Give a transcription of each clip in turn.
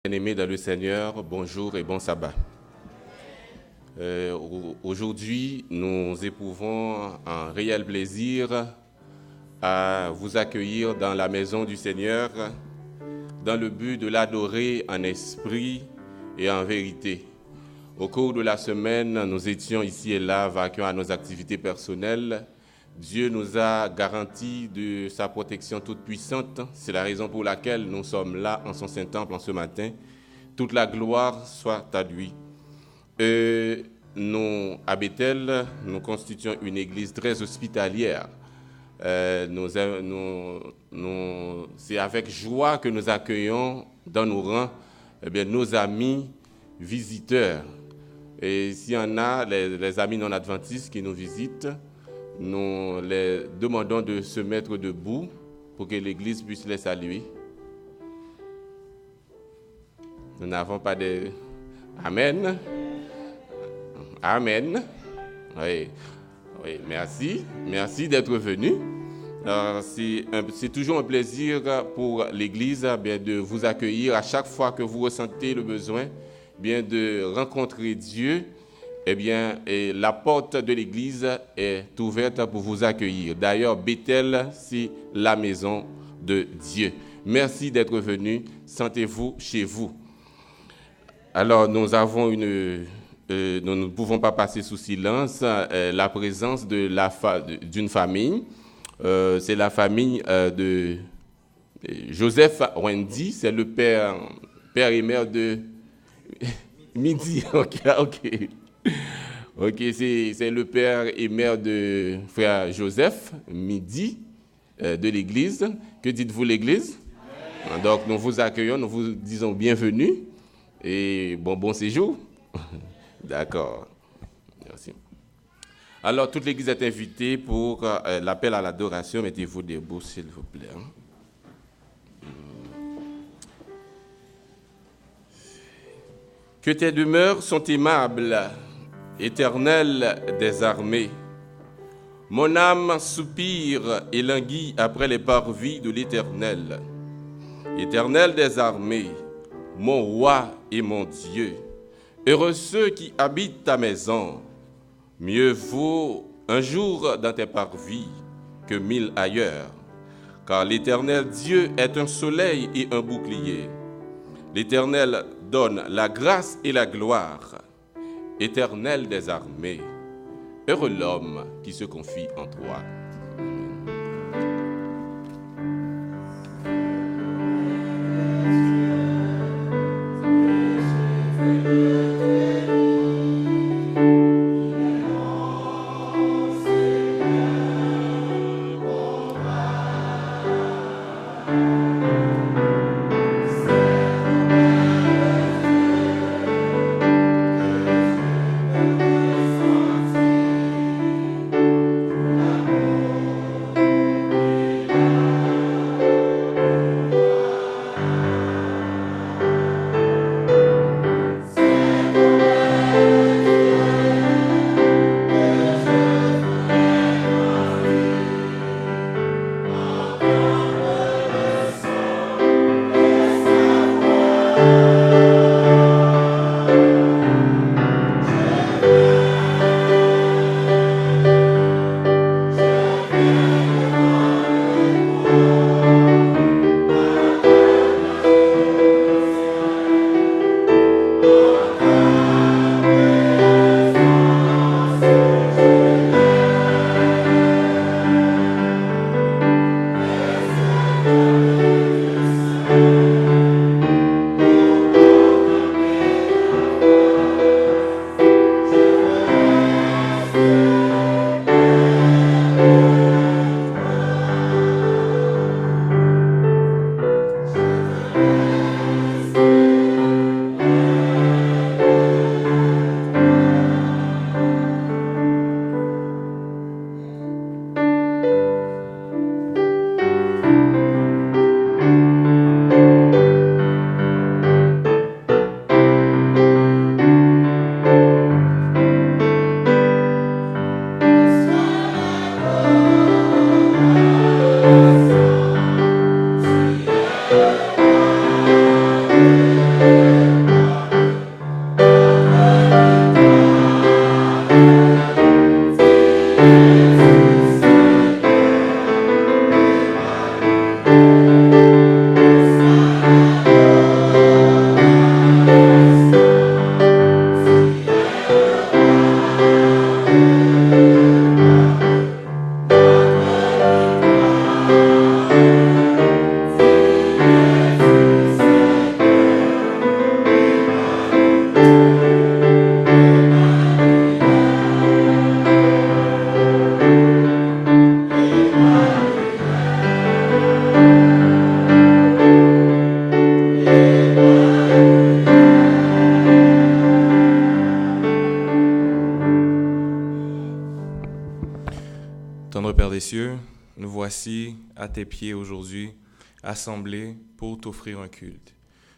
Bien-aimés dans le Seigneur, bonjour et bon sabbat. Aujourd'hui, nous éprouvons un réel plaisir à vous accueillir dans la maison du Seigneur dans le but de l'adorer en esprit et en vérité. Au cours de la semaine, nous étions ici et là vaquant à nos activités personnelles. Dieu nous a garanti de sa protection toute puissante. C'est la raison pour laquelle nous sommes là en son Saint-Temple en ce matin. Toute la gloire soit à lui. Nous, à Bethel, nous constituons une église très hospitalière. C'est avec joie que nous accueillons dans nos rangs nos amis visiteurs. Et s'il y en a, les amis non-adventistes qui nous visitent, nous les demandons de se mettre debout pour que l'Église puisse les saluer. Nous n'avons pas de... Amen. Amen. Oui, merci. Merci d'être venu. C'est toujours un plaisir pour l'Église de vous accueillir à chaque fois que vous ressentez le besoin de rencontrer Dieu. Et la porte de l'Église est ouverte pour vous accueillir. D'ailleurs, Bethel, c'est la maison de Dieu. Merci d'être venu. Sentez-vous chez vous. Alors, nous ne pouvons pas passer sous silence la présence d'une famille. C'est la famille de Joseph Wendy. C'est le père et mère de Midi. Ok, c'est le père et mère de frère Joseph, Midi, de l'église. Que dites-vous l'église? Donc, nous vous accueillons, nous vous disons bienvenue et bon séjour. D'accord. Merci. Alors, toute l'église est invitée pour l'appel à l'adoration. Mettez-vous debout, s'il vous plaît. Que tes demeures sont aimables, Éternel des armées. Mon âme soupire et languit après les parvis de l'Éternel. Éternel des armées, mon roi et mon Dieu. Heureux ceux qui habitent ta maison. Mieux vaut un jour dans tes parvis que 1000 ailleurs. Car l'Éternel Dieu est un soleil et un bouclier. L'Éternel donne la grâce et la gloire. Éternel des armées, heureux l'homme qui se confie en toi. des cieux, nous voici à tes pieds aujourd'hui, assemblés pour t'offrir un culte.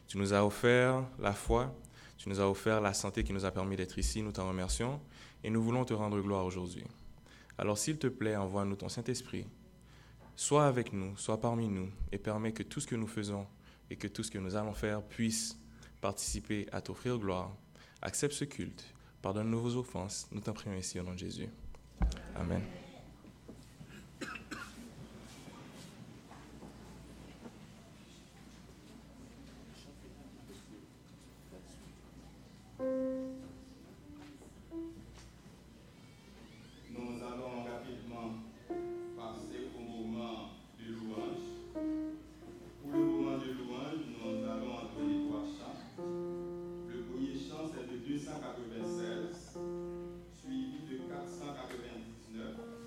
Tu nous as offert la foi, tu nous as offert la santé qui nous a permis d'être ici, nous t'en remercions, et nous voulons te rendre gloire aujourd'hui. Alors s'il te plaît, envoie-nous ton Saint-Esprit, sois avec nous, sois parmi nous, et permets que tout ce que nous faisons et que tout ce que nous allons faire puisse participer à t'offrir gloire. Accepte ce culte, pardonne-nous vos offenses, nous t'en prions ici au nom de Jésus. Amen. Nous allons rapidement passer au moment de louange. Pour le moment de louange, nous allons entonner 3 chants. Le premier chant, c'est de 296, suivi de 499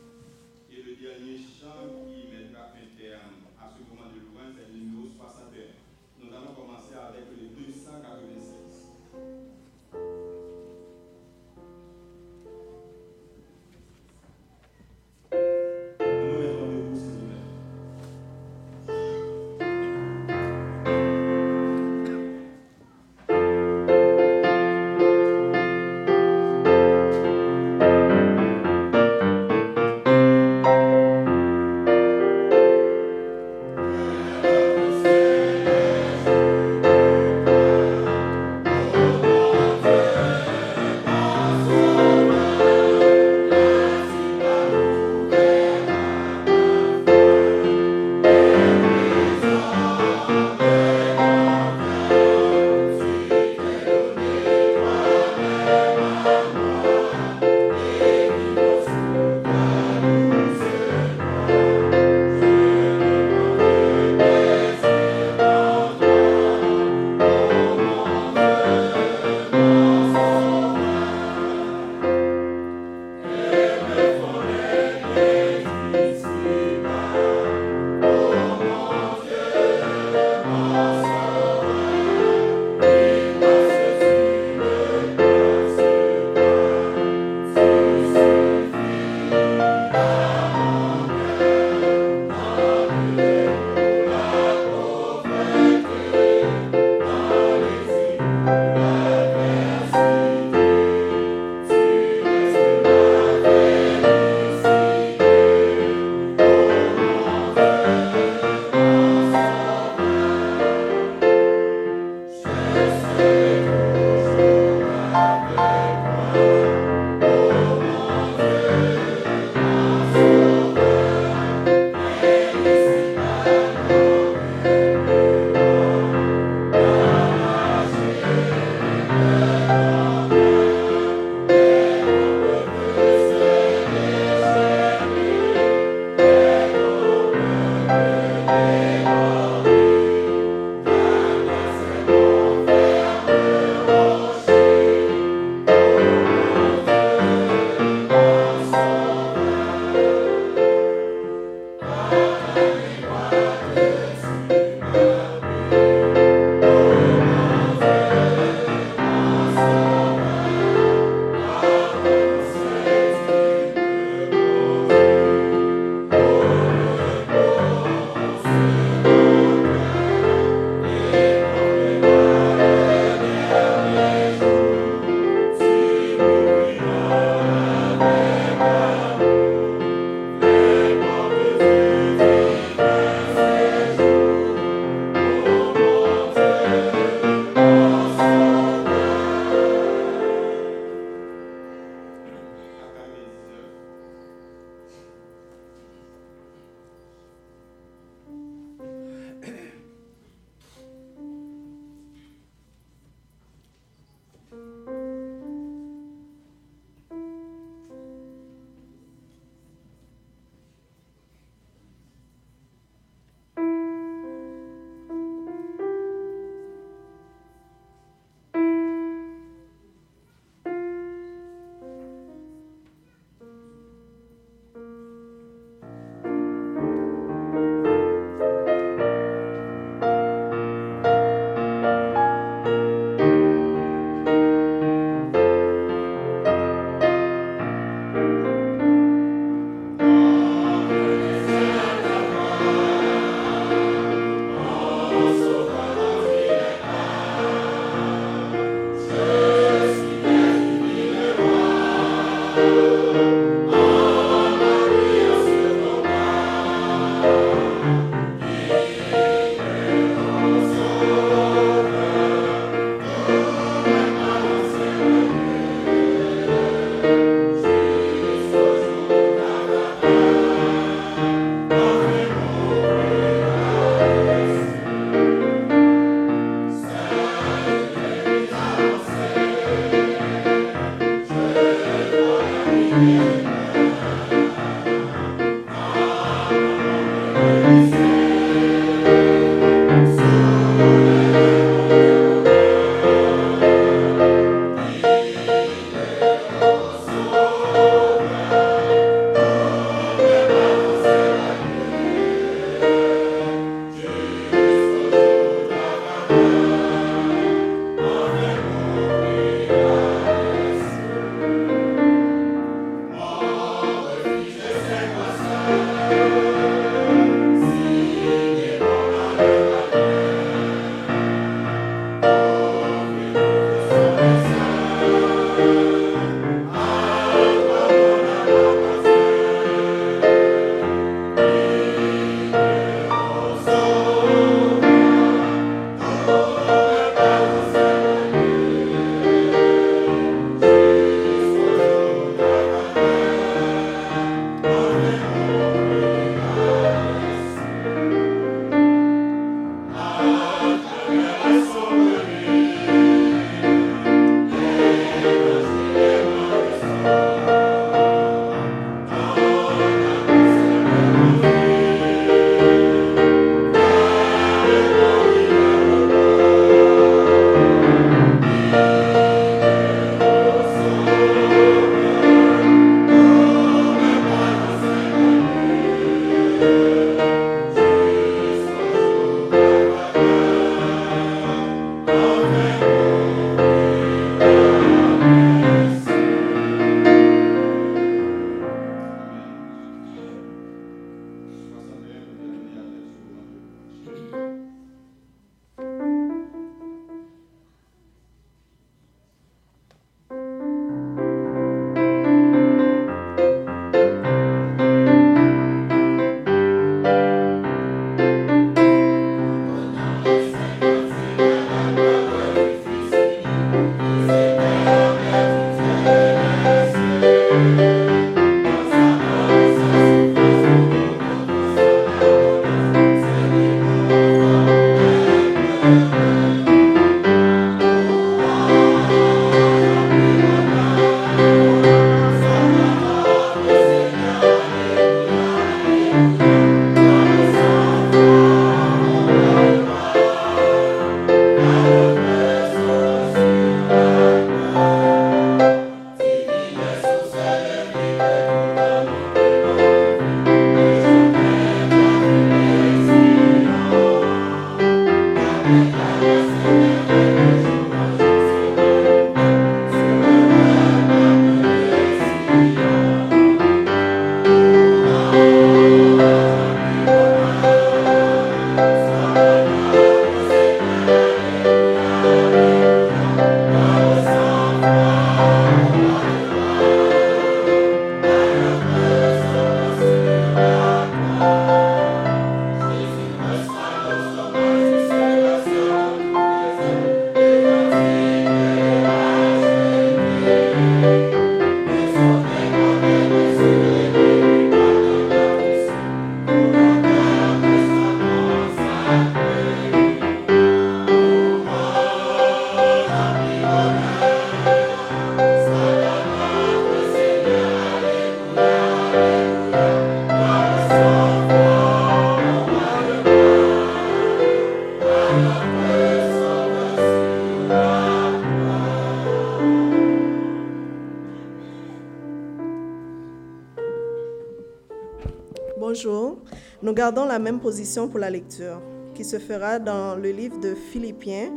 jours, nous gardons la même position pour la lecture, qui se fera dans le livre de Philippiens,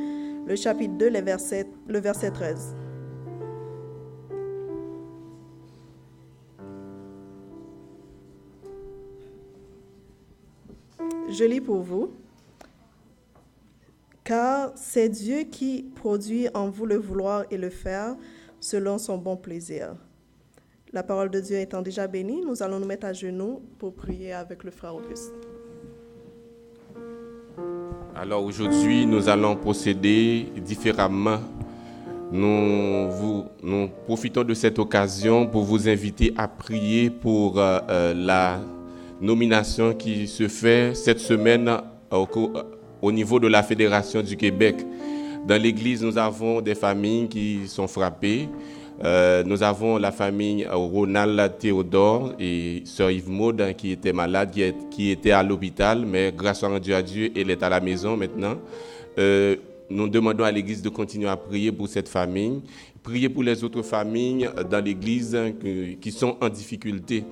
le chapitre 2, le verset 13. Je lis pour vous. Car c'est Dieu qui produit en vous le vouloir et le faire selon son bon plaisir. La parole de Dieu étant déjà bénie, nous allons nous mettre à genoux pour prier avec le frère Auguste. Alors aujourd'hui, nous allons procéder différemment. Nous profitons de cette occasion pour vous inviter à prier pour la nomination qui se fait cette semaine au niveau de la Fédération du Québec. Dans l'Église, nous avons des familles qui sont frappées. Nous avons la famille Ronald Théodore et sœur Yves Maud qui était malade, qui était à l'hôpital, mais grâce à Dieu, elle est à la maison maintenant. Nous demandons à l'Église de continuer à prier pour cette famille, prier pour les autres familles dans l'Église qui sont en difficulté.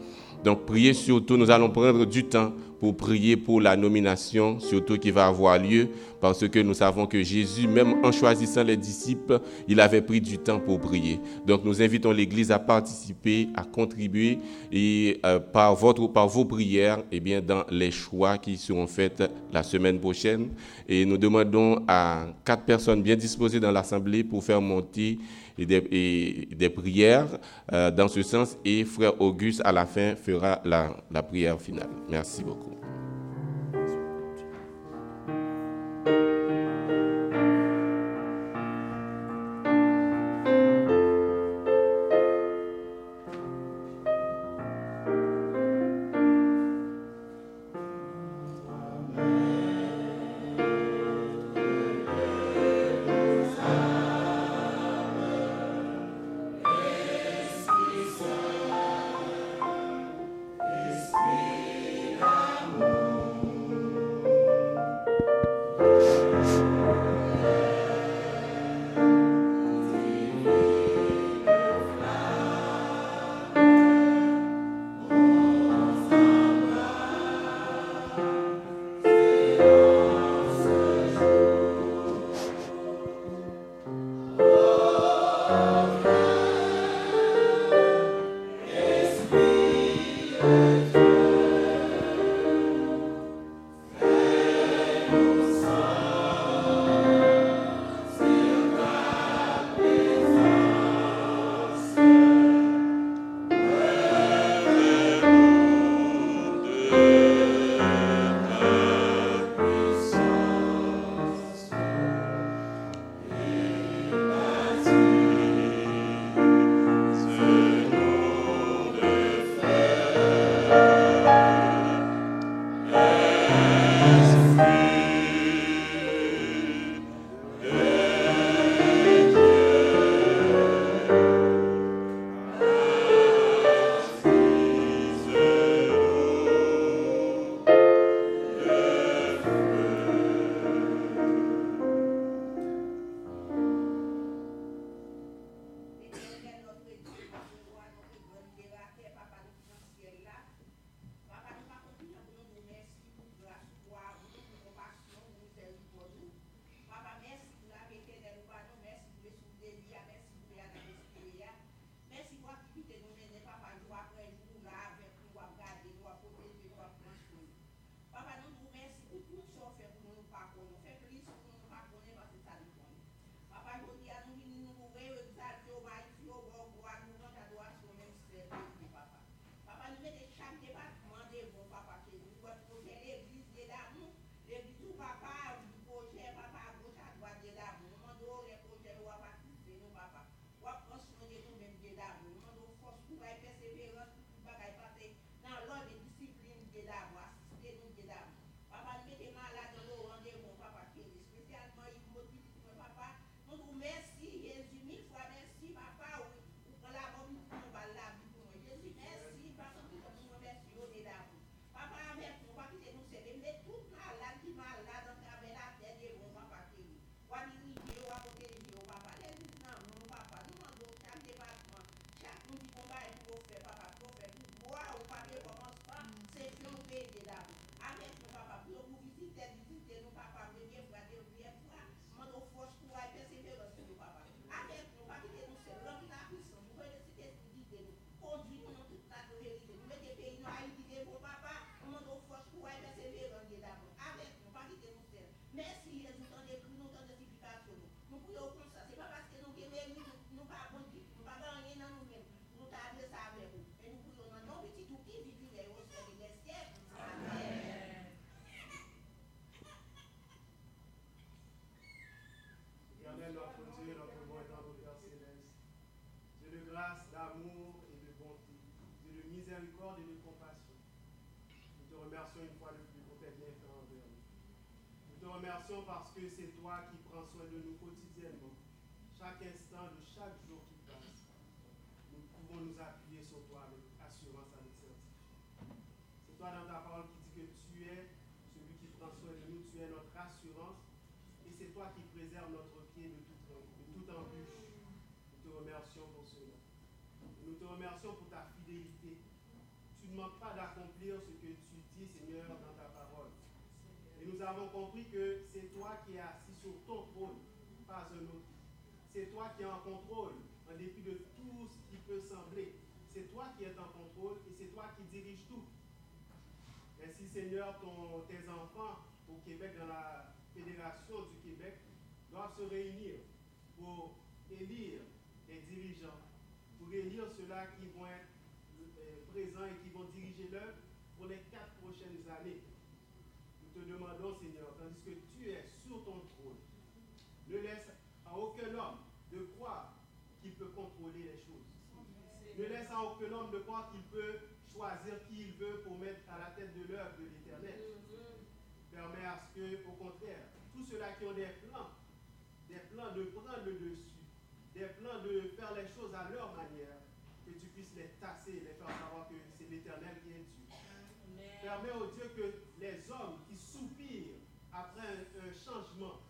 Donc, priez surtout, nous allons prendre du temps pour prier pour la nomination, surtout qui va avoir lieu, parce que nous savons que Jésus, même en choisissant les disciples, il avait pris du temps pour prier. Donc, nous invitons l'Église à participer, à contribuer et par vos prières, dans les choix qui seront faits la semaine prochaine. Et nous demandons à 4 personnes bien disposées dans l'Assemblée pour faire monter des prières dans ce sens, et frère Auguste à la fin fera la prière finale. Merci beaucoup. Dieu de grâce, d'amour et de bonté, Dieu de miséricorde et de compassion. Nous te remercions une fois de plus pour tes bienfaits envers nous. Nous te remercions parce que c'est toi qui prends soin de nous quotidiennement, chaque instant de chaque jour qui passe. Nous pouvons nous appuyer sur toi avec assurance, avec certitude. C'est toi dans ta parole qui dit que tu es celui qui prend soin de nous, tu es notre assurance, et c'est toi qui préserves notre pied de toute embûche. Nous te remercions pour cela. Nous te remercions pour ta fidélité. Tu ne manques pas d'accomplir ce que tu dis, Seigneur, dans ta parole. Et nous avons compris que c'est toi qui es assis sur ton trône, pas un autre. C'est toi qui es en contrôle, en dépit de tout ce qui peut sembler. C'est toi qui es en contrôle et c'est toi qui diriges tout. Ainsi, Seigneur, tes enfants au Québec, dans la Fédération du Québec, doivent se réunir pour élire des dirigeants, pour élire ceux-là qui vont être présents et qui vont diriger l'œuvre pour les 4 prochaines années. Nous te demandons, Seigneur, tandis que tu es sur ton trône, ne laisse à aucun homme de croire qu'il peut contrôler les choses. Ne laisse à aucun homme de croire qu'il peut choisir qui il veut pour mettre à la tête de l'œuvre de l'Éternel. Permets à ce que, au contraire, tous ceux-là qui ont des plans de prendre le dessus, des plans de faire les choses à leur manière, que tu puisses les tasser, les faire savoir que c'est l'Éternel qui est Dieu. Permets au Dieu que les hommes qui soupirent après un changement,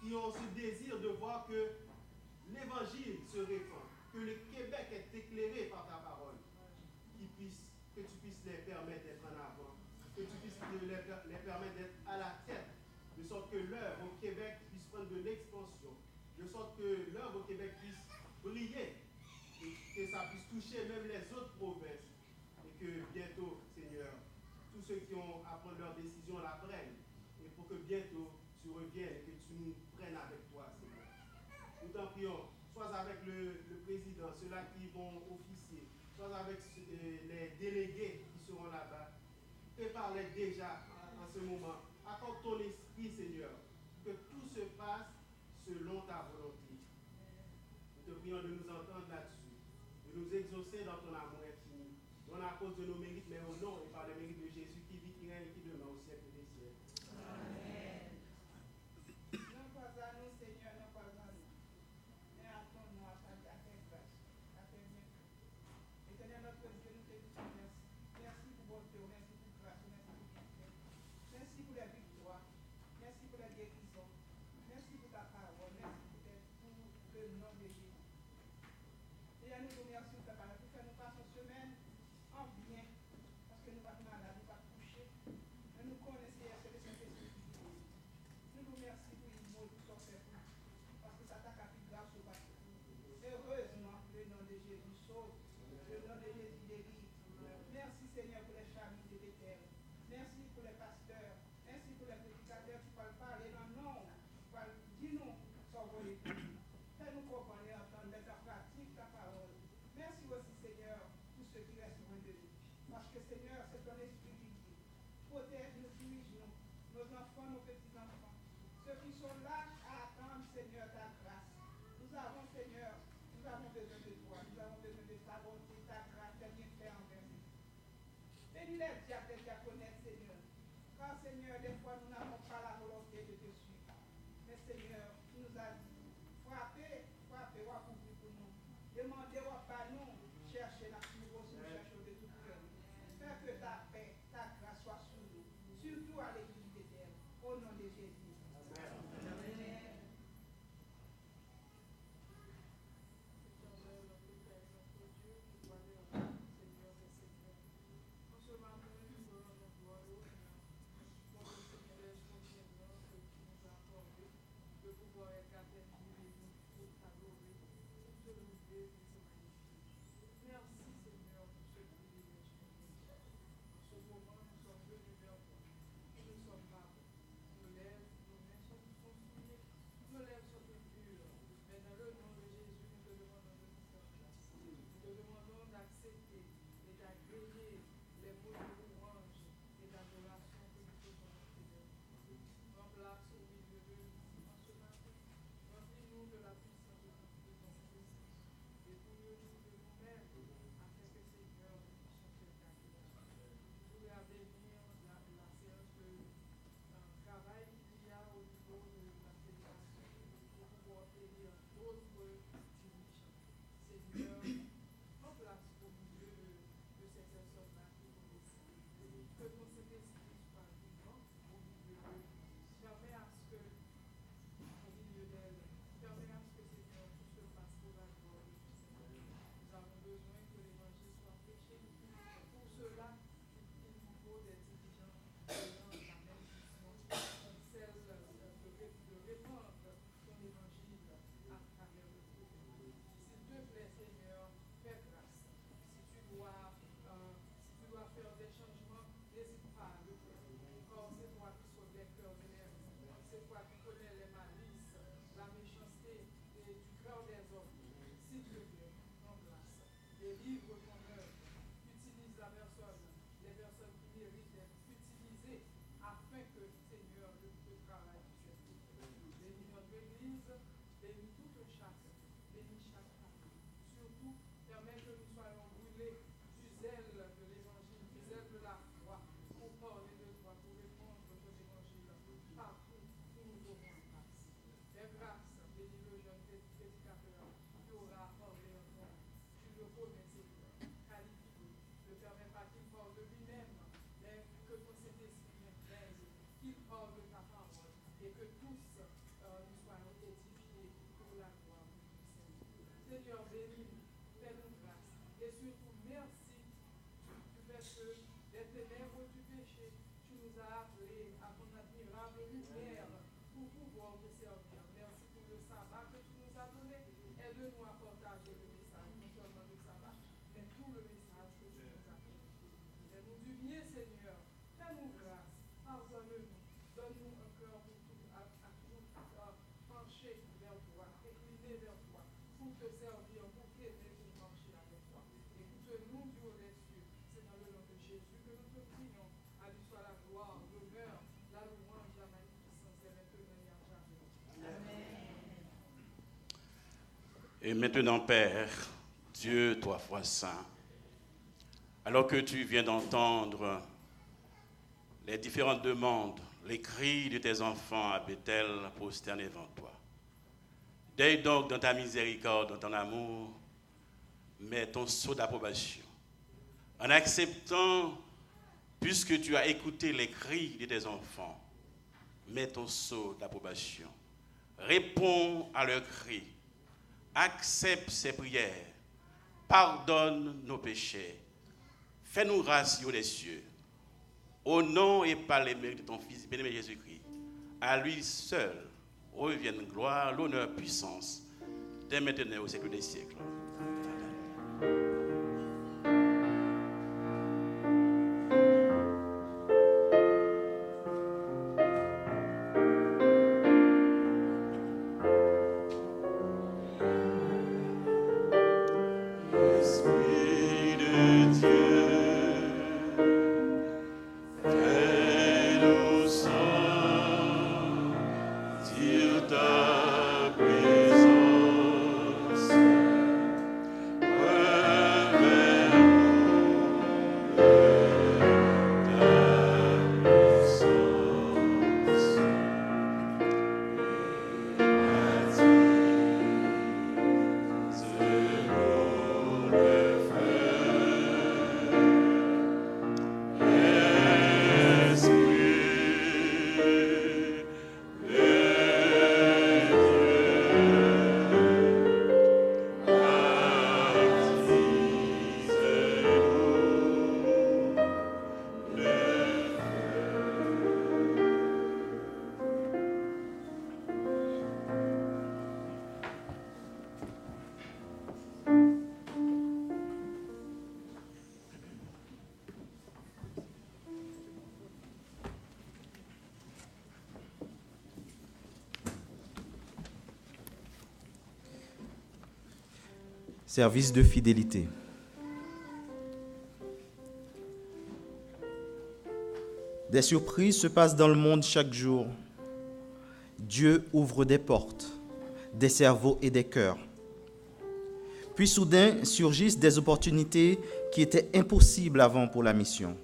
qui ont ce désir de voir que l'Évangile se répand, que le Québec est éclairé par ta parole, que tu puisses les permettre d'être en avant, que tu puisses les permettre d'être à la tête, de sorte que l'œuvre au Québec puisse prendre de l'expansion, de sorte que l'œuvre au Québec puisse briller, et que ça puisse toucher même les autres provinces, et que bientôt, Seigneur, tous ceux qui ont à prendre leurs décisions la prennent, et pour que bientôt tu reviennes et que tu nous prennes avec toi, Seigneur. Nous t'en prions, soit avec le président, ceux-là qui vont officier, soit avec les délégués qui seront là-bas. Prépare-les déjà en ce moment. Accorde ton esprit, Seigneur, que tout se passe selon ta volonté. Nous te prions de nous entendre là-dessus, de nous exaucer dans ton amour infini, non à cause de nos mérites, mais au nom et par le mérite de Jésus qui vit, qui règne et qui demeure au siècle des siècles. Amen. Non pas à nous, Seigneur, non pas à nous, mais attends-nous à ta grâce, à tes bienfaits. Éternel notre Dieu, nous te disons merci. Merci pour bonté, merci pour grâce, merci pour bienfait. Merci pour la victoire, merci pour la guérison, merci pour ta parole, merci pour le nom de Jésus. Et à nous remercions ta parole pour que nous passions semaine en bien, parce que nous ne sommes pas malades, nous ne sommes pas couchés, mais nous connaissons ce que c'est. Nous nous remercions pour les mots qui sont faits pour nous, parce que ça t'a capé grâce au bâtiment. Heureusement, le nom de Jésus sauve, le nom de Jésus délivre. Merci Seigneur pour les familles de l'Éternel. Merci pour les pasteurs. Merci pour les prédicateurs qui parlent parler dans le nom. Dis-nous, sauvons-les. Fais-nous comprendre et entendre, mettre en pratique ta parole. Merci aussi Seigneur pour ceux qui restent loin de nous. Parce que Seigneur, c'est ton esprit qui dit. Protège-nous, dirige-nous, nos enfants, nos petits-enfants. Ceux qui sont là à attendre, Seigneur, ta grâce. Nous avons, Seigneur, nous avons besoin de toi, nous avons besoin de ta bonté, ta grâce, ta bienfait envers nous. Bénis les diacres, les diaconesses, Seigneur. Car, Seigneur, des fois, nous n'avons pas la volonté de te suivre. Mais, Seigneur, tu nous as dit, frappez, frappez, ou accomplis pour nous. Demandez, ou pas nous, cherchez la plus grosse, nous cherchons de tout cœur. Fais que ta paix, ta grâce soit sur nous, surtout à l'église d'Éternel. Au nom de Jésus. Amen. Merci Seigneur pour ce privilège. En ce moment, nous sommes venus vers toi. Nous sommes que ton Saint-Esprit soit vivant au milieu d'eux. Permets à ce que, au milieu d'elle, permets à ce que Seigneur, tout se passe pour la gloire de ton Seigneur. Nous avons besoin que l'évangile soit prêché. Pour cela, il nous faut des dirigeants ayant la même mission, celle de répandre ton évangile à travers le monde. S'il te plaît, Seigneur, fais grâce. Si tu dois faire des changements, n'hésite pas à le faire. Car c'est toi qui sauves les cœurs de l'homme. C'est toi qui connais les malices, la méchanceté du cœur des hommes. S'il te plaît, prends grâce. Délivre ton œuvre. Utilise la personne, les personnes qui méritent d'être utilisées afin que, Seigneur, le travail puisse être fait. Bénis notre Église, bénis tout le chaque, bénis chaque famille. Surtout, permets que nous soyons brûlés du zèle de l'Évangile, du zèle de la foi, pour parler de toi, pour répondre ton Évangile partout où nous aurons grâce. Fais grâce, bénis le jeune prédicateur qui aura parlé en toi. Tu le connais, Seigneur. Qualifie-le. Ne permets pas qu'il parle de lui-même, mais que ton Saint-Esprit l'imprègne, qu'il parle de ta parole et que tous nous soyons édifiés pour la gloire de ton Seigneur. Seigneur, bénis-nous, fais-nous grâce et surtout merci du fait que des ténèbres du péché, tu nous as appelés à ton admirable lumière pour pouvoir te servir. Merci pour le sabbat que tu nous as donné. Aide-nous à partager le message, non seulement le sabbat, mais tout le message que tu nous as donné. Fais-nous du bien, Seigneur. Fais-nous grâce. Pardonne-nous. Donne-nous un cœur pour tout, à toujours pencher vers toi, incliner vers toi, pour te servir, pour t'aider, pour marcher avec toi. Écoute-nous du haut des cieux. C'est dans le nom de Jésus que nous te prions. À lui soit la gloire, l'honneur, la louange, la magnificence, et maintenant et à jamais. Amen. Et maintenant, Père, Dieu, toi, foi saint, alors que tu viens d'entendre les différentes demandes, les cris de tes enfants à Bethel prosternés devant toi, deuille donc dans ta miséricorde, dans ton amour, mais ton sceau d'approbation, en acceptant, puisque tu as écouté les cris de tes enfants, mets ton sceau d'approbation, réponds à leurs cris, accepte ces prières, pardonne nos péchés, fais-nous grâce aux des cieux, au nom et par les mérites de ton Fils bien-aimé Jésus-Christ. À lui seul reviennent gloire, l'honneur, puissance, dès maintenant au siècle des siècles. Amen. Service de fidélité. Des surprises se passent dans le monde chaque jour. Dieu ouvre des portes, des cerveaux et des cœurs. Puis soudain surgissent des opportunités qui étaient impossibles avant pour la mission.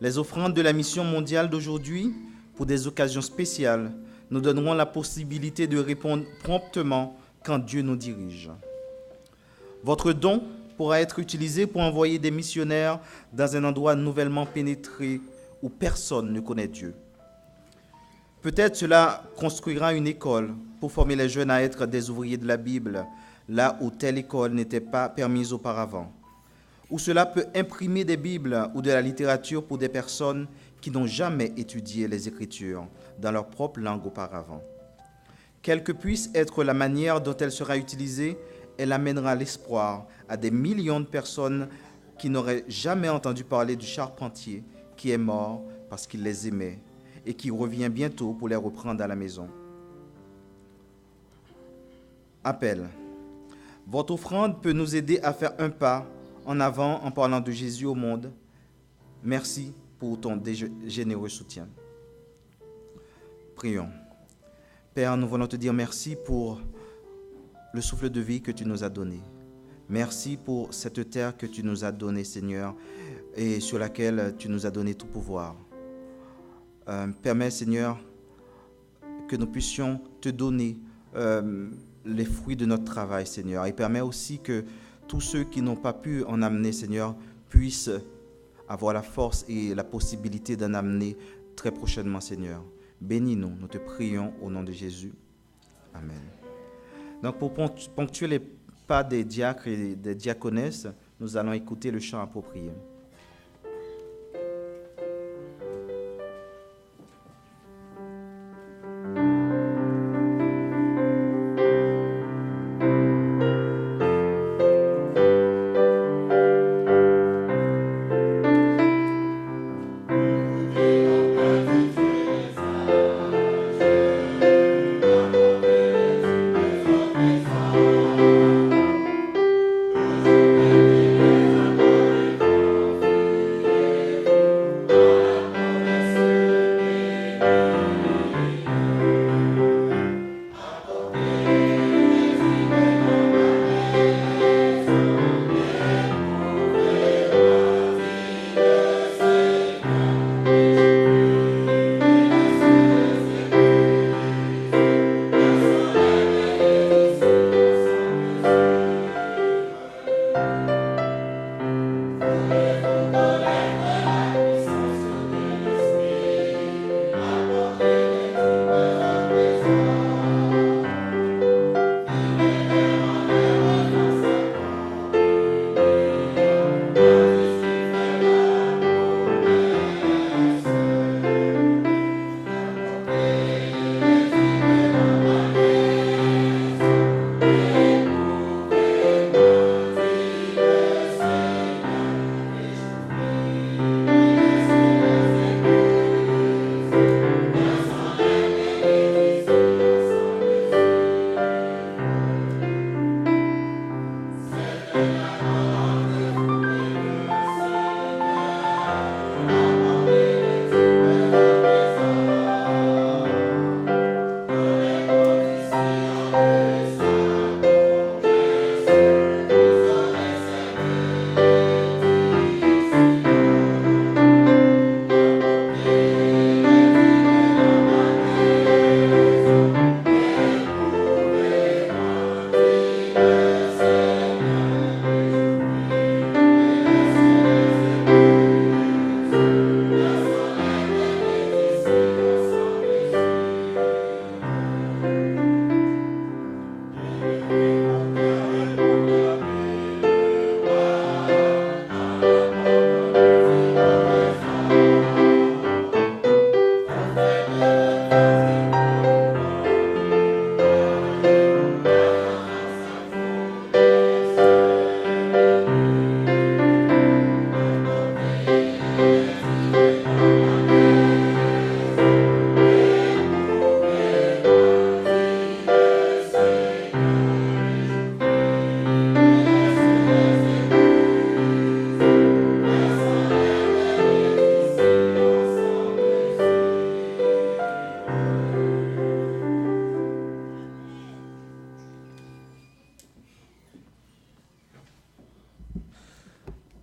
Les offrandes de la mission mondiale d'aujourd'hui, pour des occasions spéciales, nous donneront la possibilité de répondre promptement quand Dieu nous dirige. Votre don pourra être utilisé pour envoyer des missionnaires dans un endroit nouvellement pénétré où personne ne connaît Dieu. Peut-être cela construira une école pour former les jeunes à être des ouvriers de la Bible, là où telle école n'était pas permise auparavant. Ou cela peut imprimer des Bibles ou de la littérature pour des personnes qui n'ont jamais étudié les Écritures dans leur propre langue auparavant. Quelle que puisse être la manière dont elle sera utilisée, elle amènera l'espoir à des millions de personnes qui n'auraient jamais entendu parler du charpentier qui est mort parce qu'il les aimait et qui revient bientôt pour les reprendre à la maison. Appel. Votre offrande peut nous aider à faire un pas en avant en parlant de Jésus au monde. Merci pour ton généreux soutien. Prions. Père, nous voulons te dire merci pour le souffle de vie que tu nous as donné. Merci pour cette terre que tu nous as donnée, Seigneur, et sur laquelle tu nous as donné tout pouvoir. Permets, Seigneur, que nous puissions te donner les fruits de notre travail, Seigneur. Et permets aussi que tous ceux qui n'ont pas pu en amener, Seigneur, puissent avoir la force et la possibilité d'en amener très prochainement, Seigneur. Bénis-nous, nous te prions au nom de Jésus. Amen. Donc, pour ponctuer les pas des diacres et des diaconesses, nous allons écouter le chant approprié.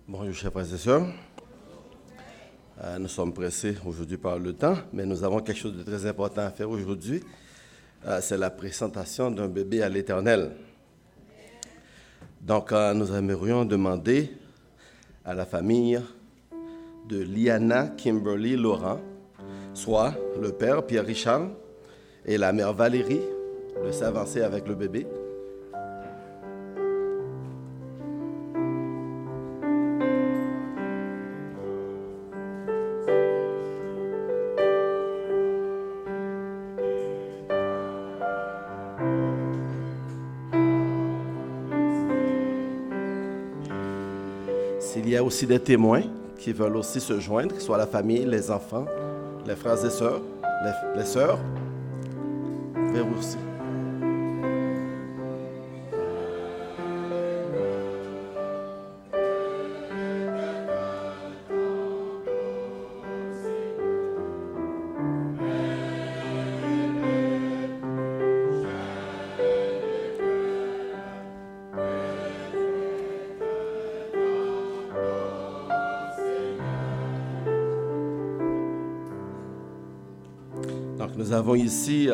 Bonjour, chers frères et sœurs. Nous sommes pressés aujourd'hui par le temps, mais nous avons quelque chose de très important à faire aujourd'hui. C'est la présentation d'un bébé à l'Éternel. Donc, nous aimerions demander à la famille de Liana Kimberly Laurent, soit le père Pierre Richard et la mère Valérie, de s'avancer avec le bébé. S'il y a aussi des témoins qui veulent aussi se joindre, que ce soit la famille, les enfants, les frères et sœurs, les sœurs, vers aussi. Donc nous avons ici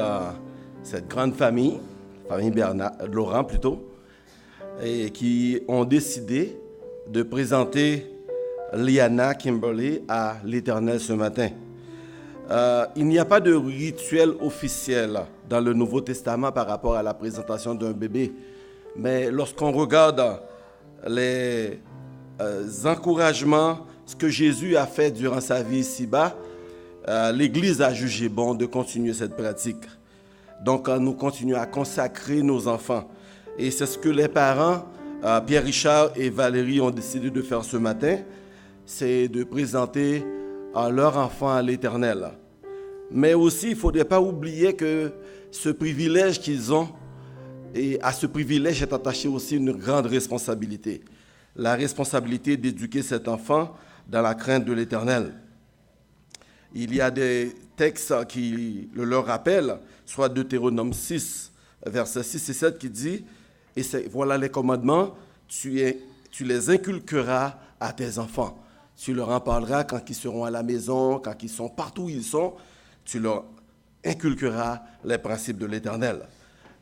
cette grande famille Laurent plutôt, et qui ont décidé de présenter Liana Kimberly à l'Éternel ce matin. Il n'y a pas de rituel officiel dans le Nouveau Testament par rapport à la présentation d'un bébé, mais lorsqu'on regarde les encouragements, ce que Jésus a fait durant sa vie ici-bas, l'Église a jugé bon de continuer cette pratique. Donc, nous continuons à consacrer nos enfants. Et c'est ce que les parents, Pierre Richard et Valérie, ont décidé de faire ce matin, c'est de présenter leur enfant à l'Éternel. Mais aussi, il ne faudrait pas oublier que ce privilège qu'ils ont, et à ce privilège est attachée aussi une grande responsabilité. La responsabilité d'éduquer cet enfant dans la crainte de l'Éternel. Il y a des textes qui le leur rappellent, soit Deutéronome 6, versets 6 et 7 qui dit, et voilà les commandements, tu les inculqueras à tes enfants. Tu leur en parleras quand ils seront à la maison, quand ils sont partout où ils sont, tu leur inculqueras les principes de l'Éternel.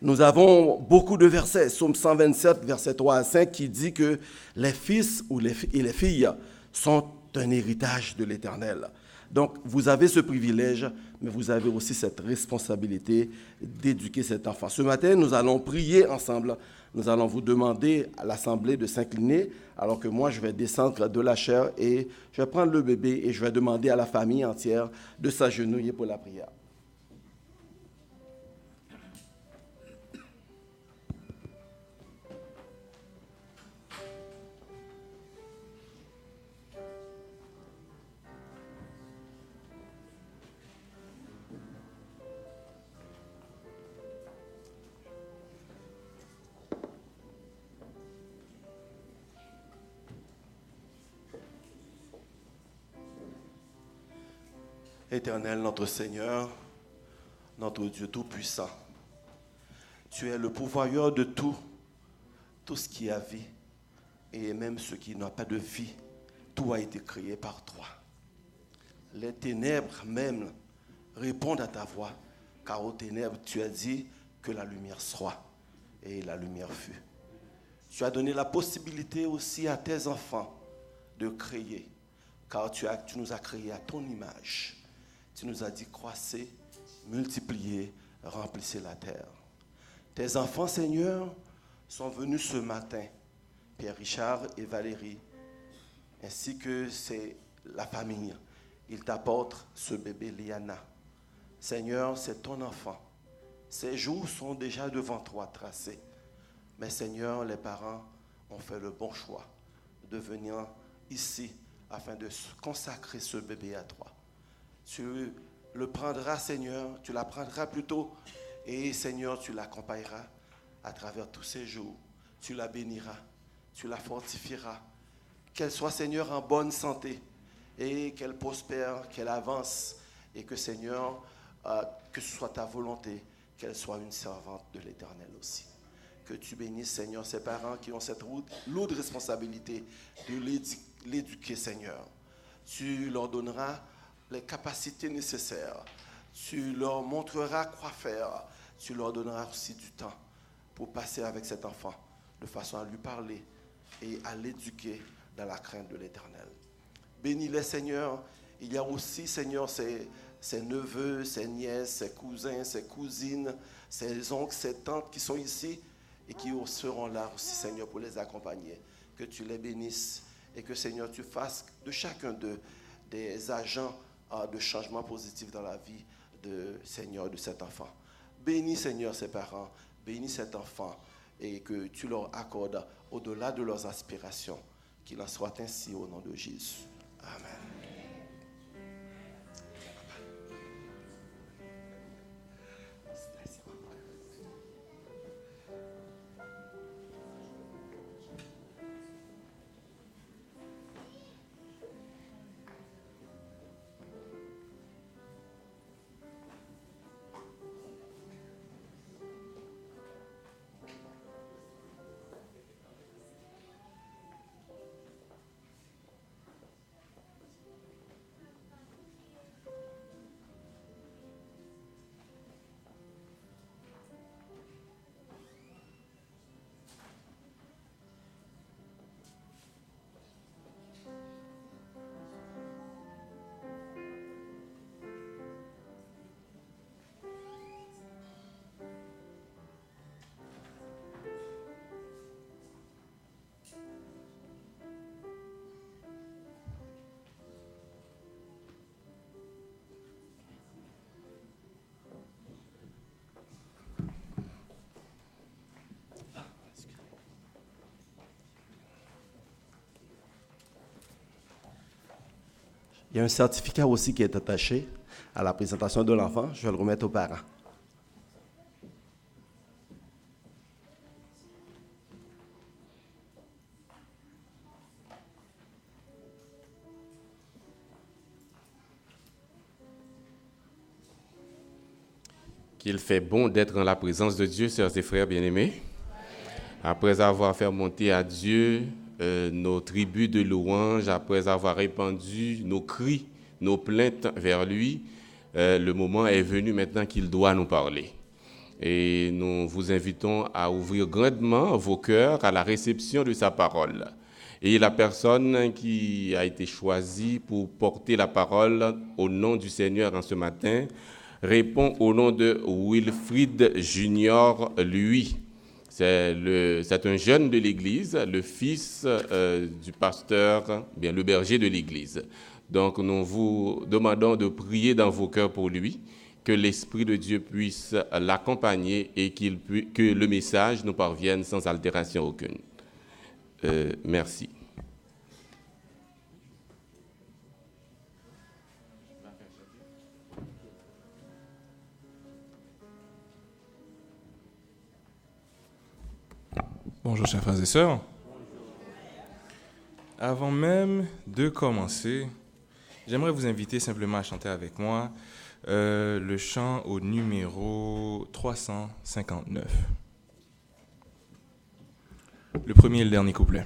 Nous avons beaucoup de versets, Psaume 127, versets 3 à 5, qui dit que les fils et les filles sont un héritage de l'Éternel. Donc, vous avez ce privilège, mais vous avez aussi cette responsabilité d'éduquer cet enfant. Ce matin, nous allons prier ensemble. Nous allons vous demander à l'Assemblée de s'incliner, alors que moi, je vais descendre de la chaire et je vais prendre le bébé et je vais demander à la famille entière de s'agenouiller pour la prière. Éternel, notre Seigneur, notre Dieu Tout-Puissant, tu es le pourvoyeur de tout ce qui a vie, et même ce qui n'a pas de vie, tout a été créé par toi. Les ténèbres même répondent à ta voix, car aux ténèbres, tu as dit que la lumière soit, et la lumière fut. Tu as donné la possibilité aussi à tes enfants de créer, car tu nous as créés à ton image. Tu nous as dit croissez, multipliez, remplissez la terre. Tes enfants, Seigneur, sont venus ce matin, Pierre Richard et Valérie, ainsi que c'est la famille. Ils t'apportent ce bébé Liana. Seigneur, c'est ton enfant. Ses jours sont déjà devant toi tracés. Mais Seigneur, les parents ont fait le bon choix de venir ici afin de consacrer ce bébé à toi. Tu le prendras, Seigneur, tu la prendras plutôt, et Seigneur, tu l'accompagneras à travers tous ces jours. Tu la béniras, tu la fortifieras. Qu'elle soit, Seigneur, en bonne santé, et qu'elle prospère, qu'elle avance, et que, Seigneur, que ce soit ta volonté, qu'elle soit une servante de l'Éternel aussi. Que tu bénisses, Seigneur, ces parents qui ont cette lourde responsabilité de l'éduquer, Seigneur. Tu leur donneras les capacités nécessaires. Tu leur montreras quoi faire. Tu leur donneras aussi du temps pour passer avec cet enfant de façon à lui parler et à l'éduquer dans la crainte de l'Éternel. Bénis-les, Seigneur. Il y a aussi, Seigneur, ses neveux, ses nièces, ses cousins, ses cousines, ses oncles, ses tantes qui sont ici et qui seront là aussi, Seigneur, pour les accompagner. Que tu les bénisses et que, Seigneur, tu fasses de chacun d'eux des agents de changement positif dans la vie Seigneur, de cet enfant. Bénis, Seigneur, ses parents, bénis cet enfant et que tu leur accordes au-delà de leurs aspirations. Qu'il en soit ainsi au nom de Jésus. Amen. Il y a un certificat aussi qui est attaché à la présentation de l'enfant. Je vais le remettre aux parents. Qu'il fait bon d'être en la présence de Dieu, sœurs et frères bien-aimés. Après avoir fait monter à Dieu nos tribus de louanges, après avoir répandu nos cris, nos plaintes vers lui, le moment est venu maintenant qu'il doit nous parler. Et nous vous invitons à ouvrir grandement vos cœurs à la réception de sa parole. Et la personne qui a été choisie pour porter la parole au nom du Seigneur en ce matin répond au nom de Wilfrid Junior, lui. C'est un jeune de l'Église, le fils du pasteur, bien le berger de l'Église. Donc nous vous demandons de prier dans vos cœurs pour lui, que l'Esprit de Dieu puisse l'accompagner et que le message nous parvienne sans altération aucune. Merci. Bonjour chers frères et sœurs. Avant même de commencer, j'aimerais vous inviter simplement à chanter avec moi le chant au numéro 359. Le premier et le dernier couplet.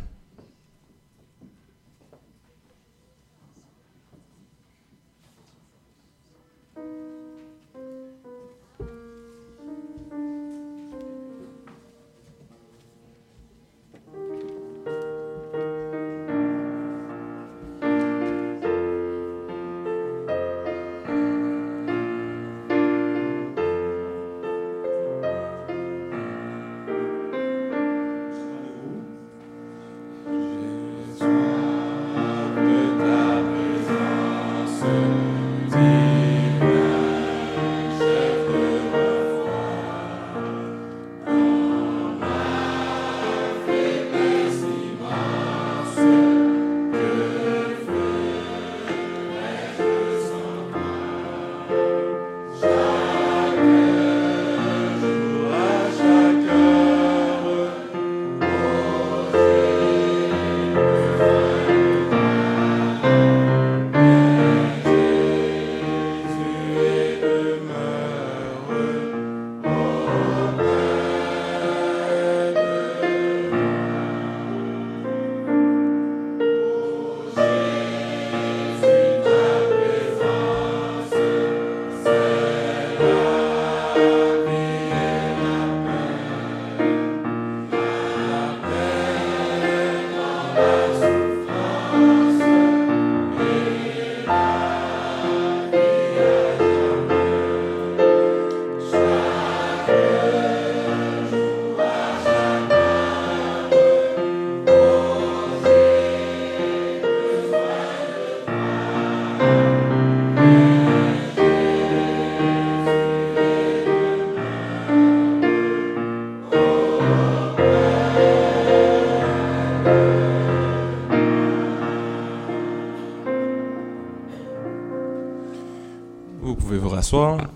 s'asseoir.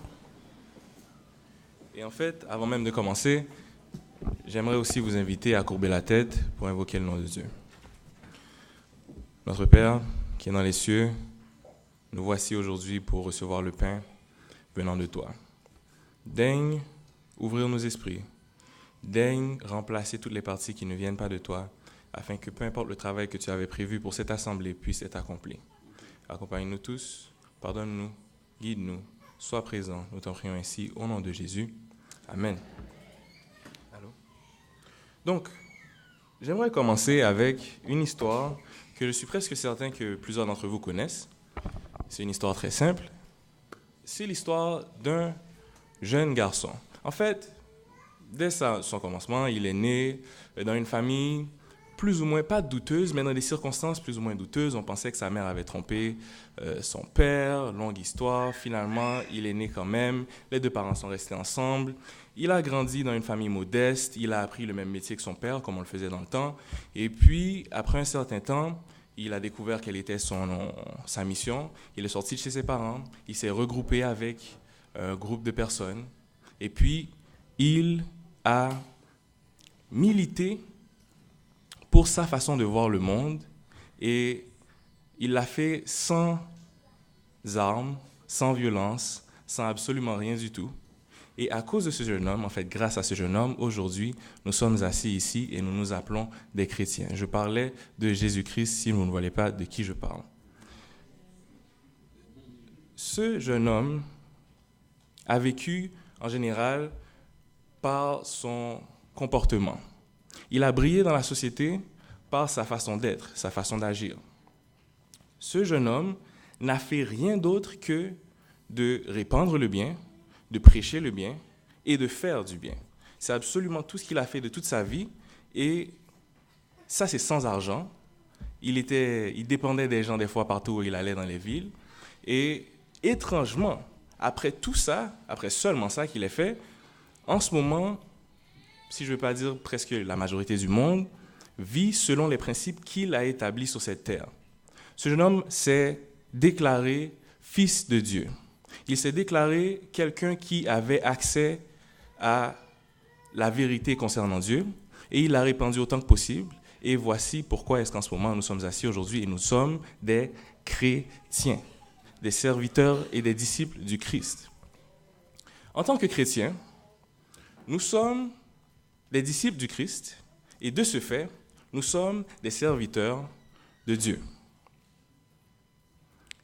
Et en fait, avant même de commencer, j'aimerais aussi vous inviter à courber la tête pour invoquer le nom de Dieu. Notre Père, qui est dans les cieux, nous voici aujourd'hui pour recevoir le pain venant de toi. Daigne ouvrir nos esprits. Daigne remplacer toutes les parties qui ne viennent pas de toi, afin que peu importe le travail que tu avais prévu pour cette assemblée puisse être accompli. Accompagne-nous tous, pardonne-nous, guide-nous, sois présent. Nous t'en prions ainsi au nom de Jésus. Amen. Allô? Donc, j'aimerais commencer avec une histoire que je suis presque certain que plusieurs d'entre vous connaissent. C'est une histoire très simple. C'est l'histoire d'un jeune garçon. En fait, dès son commencement, il est né dans une famille plus ou moins, pas douteuse, mais dans des circonstances plus ou moins douteuses. On pensait que sa mère avait trompé son père, longue histoire. Finalement, il est né quand même. Les deux parents sont restés ensemble. Il a grandi dans une famille modeste. Il a appris le même métier que son père, comme on le faisait dans le temps. Et puis, après un certain temps, il a découvert quelle était sa mission. Il est sorti de chez ses parents. Il s'est regroupé avec un groupe de personnes. Et puis, il a milité pour sa façon de voir le monde. Et il l'a fait sans armes, sans violence, sans absolument rien du tout. Et à cause de ce jeune homme, en fait, grâce à ce jeune homme, aujourd'hui, nous sommes assis ici et nous nous appelons des chrétiens. Je parlais de Jésus-Christ, si vous ne voyez pas de qui je parle. Ce jeune homme a vécu, en général, par son comportement. Il a brillé dans la société par sa façon d'être, sa façon d'agir. Ce jeune homme n'a fait rien d'autre que de répandre le bien, de prêcher le bien et de faire du bien. C'est absolument tout ce qu'il a fait de toute sa vie, et ça, c'est sans argent. Il dépendait des gens des fois partout où il allait dans les villes, et étrangement, après tout ça, après seulement ça qu'il ait fait, en ce moment, si je ne veux pas dire presque la majorité du monde, vit selon les principes qu'il a établis sur cette terre. Ce jeune homme s'est déclaré fils de Dieu. Il s'est déclaré quelqu'un qui avait accès à la vérité concernant Dieu, et il l'a répandu autant que possible. Et voici pourquoi est-ce qu'en ce moment nous sommes assis aujourd'hui et nous sommes des chrétiens, des serviteurs et des disciples du Christ. En tant que chrétiens, nous sommes des disciples du Christ, et de ce fait, nous sommes des serviteurs de Dieu.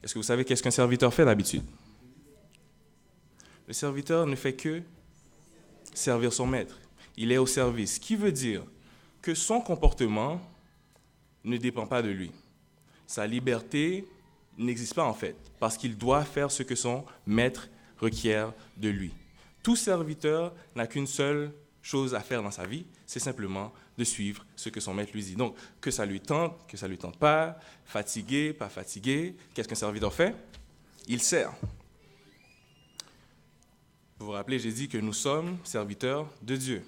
Est-ce que vous savez qu'est-ce qu'un serviteur fait d'habitude? Le serviteur ne fait que servir son maître. Il est au service, ce qui veut dire que son comportement ne dépend pas de lui. Sa liberté n'existe pas en fait, parce qu'il doit faire ce que son maître requiert de lui. Tout serviteur n'a qu'une seule chose à faire dans sa vie, c'est simplement de suivre ce que son maître lui dit. Donc, que ça lui tente pas, fatigué, pas fatigué, qu'est-ce qu'un serviteur fait? Il sert. Vous vous rappelez, j'ai dit que nous sommes serviteurs de Dieu.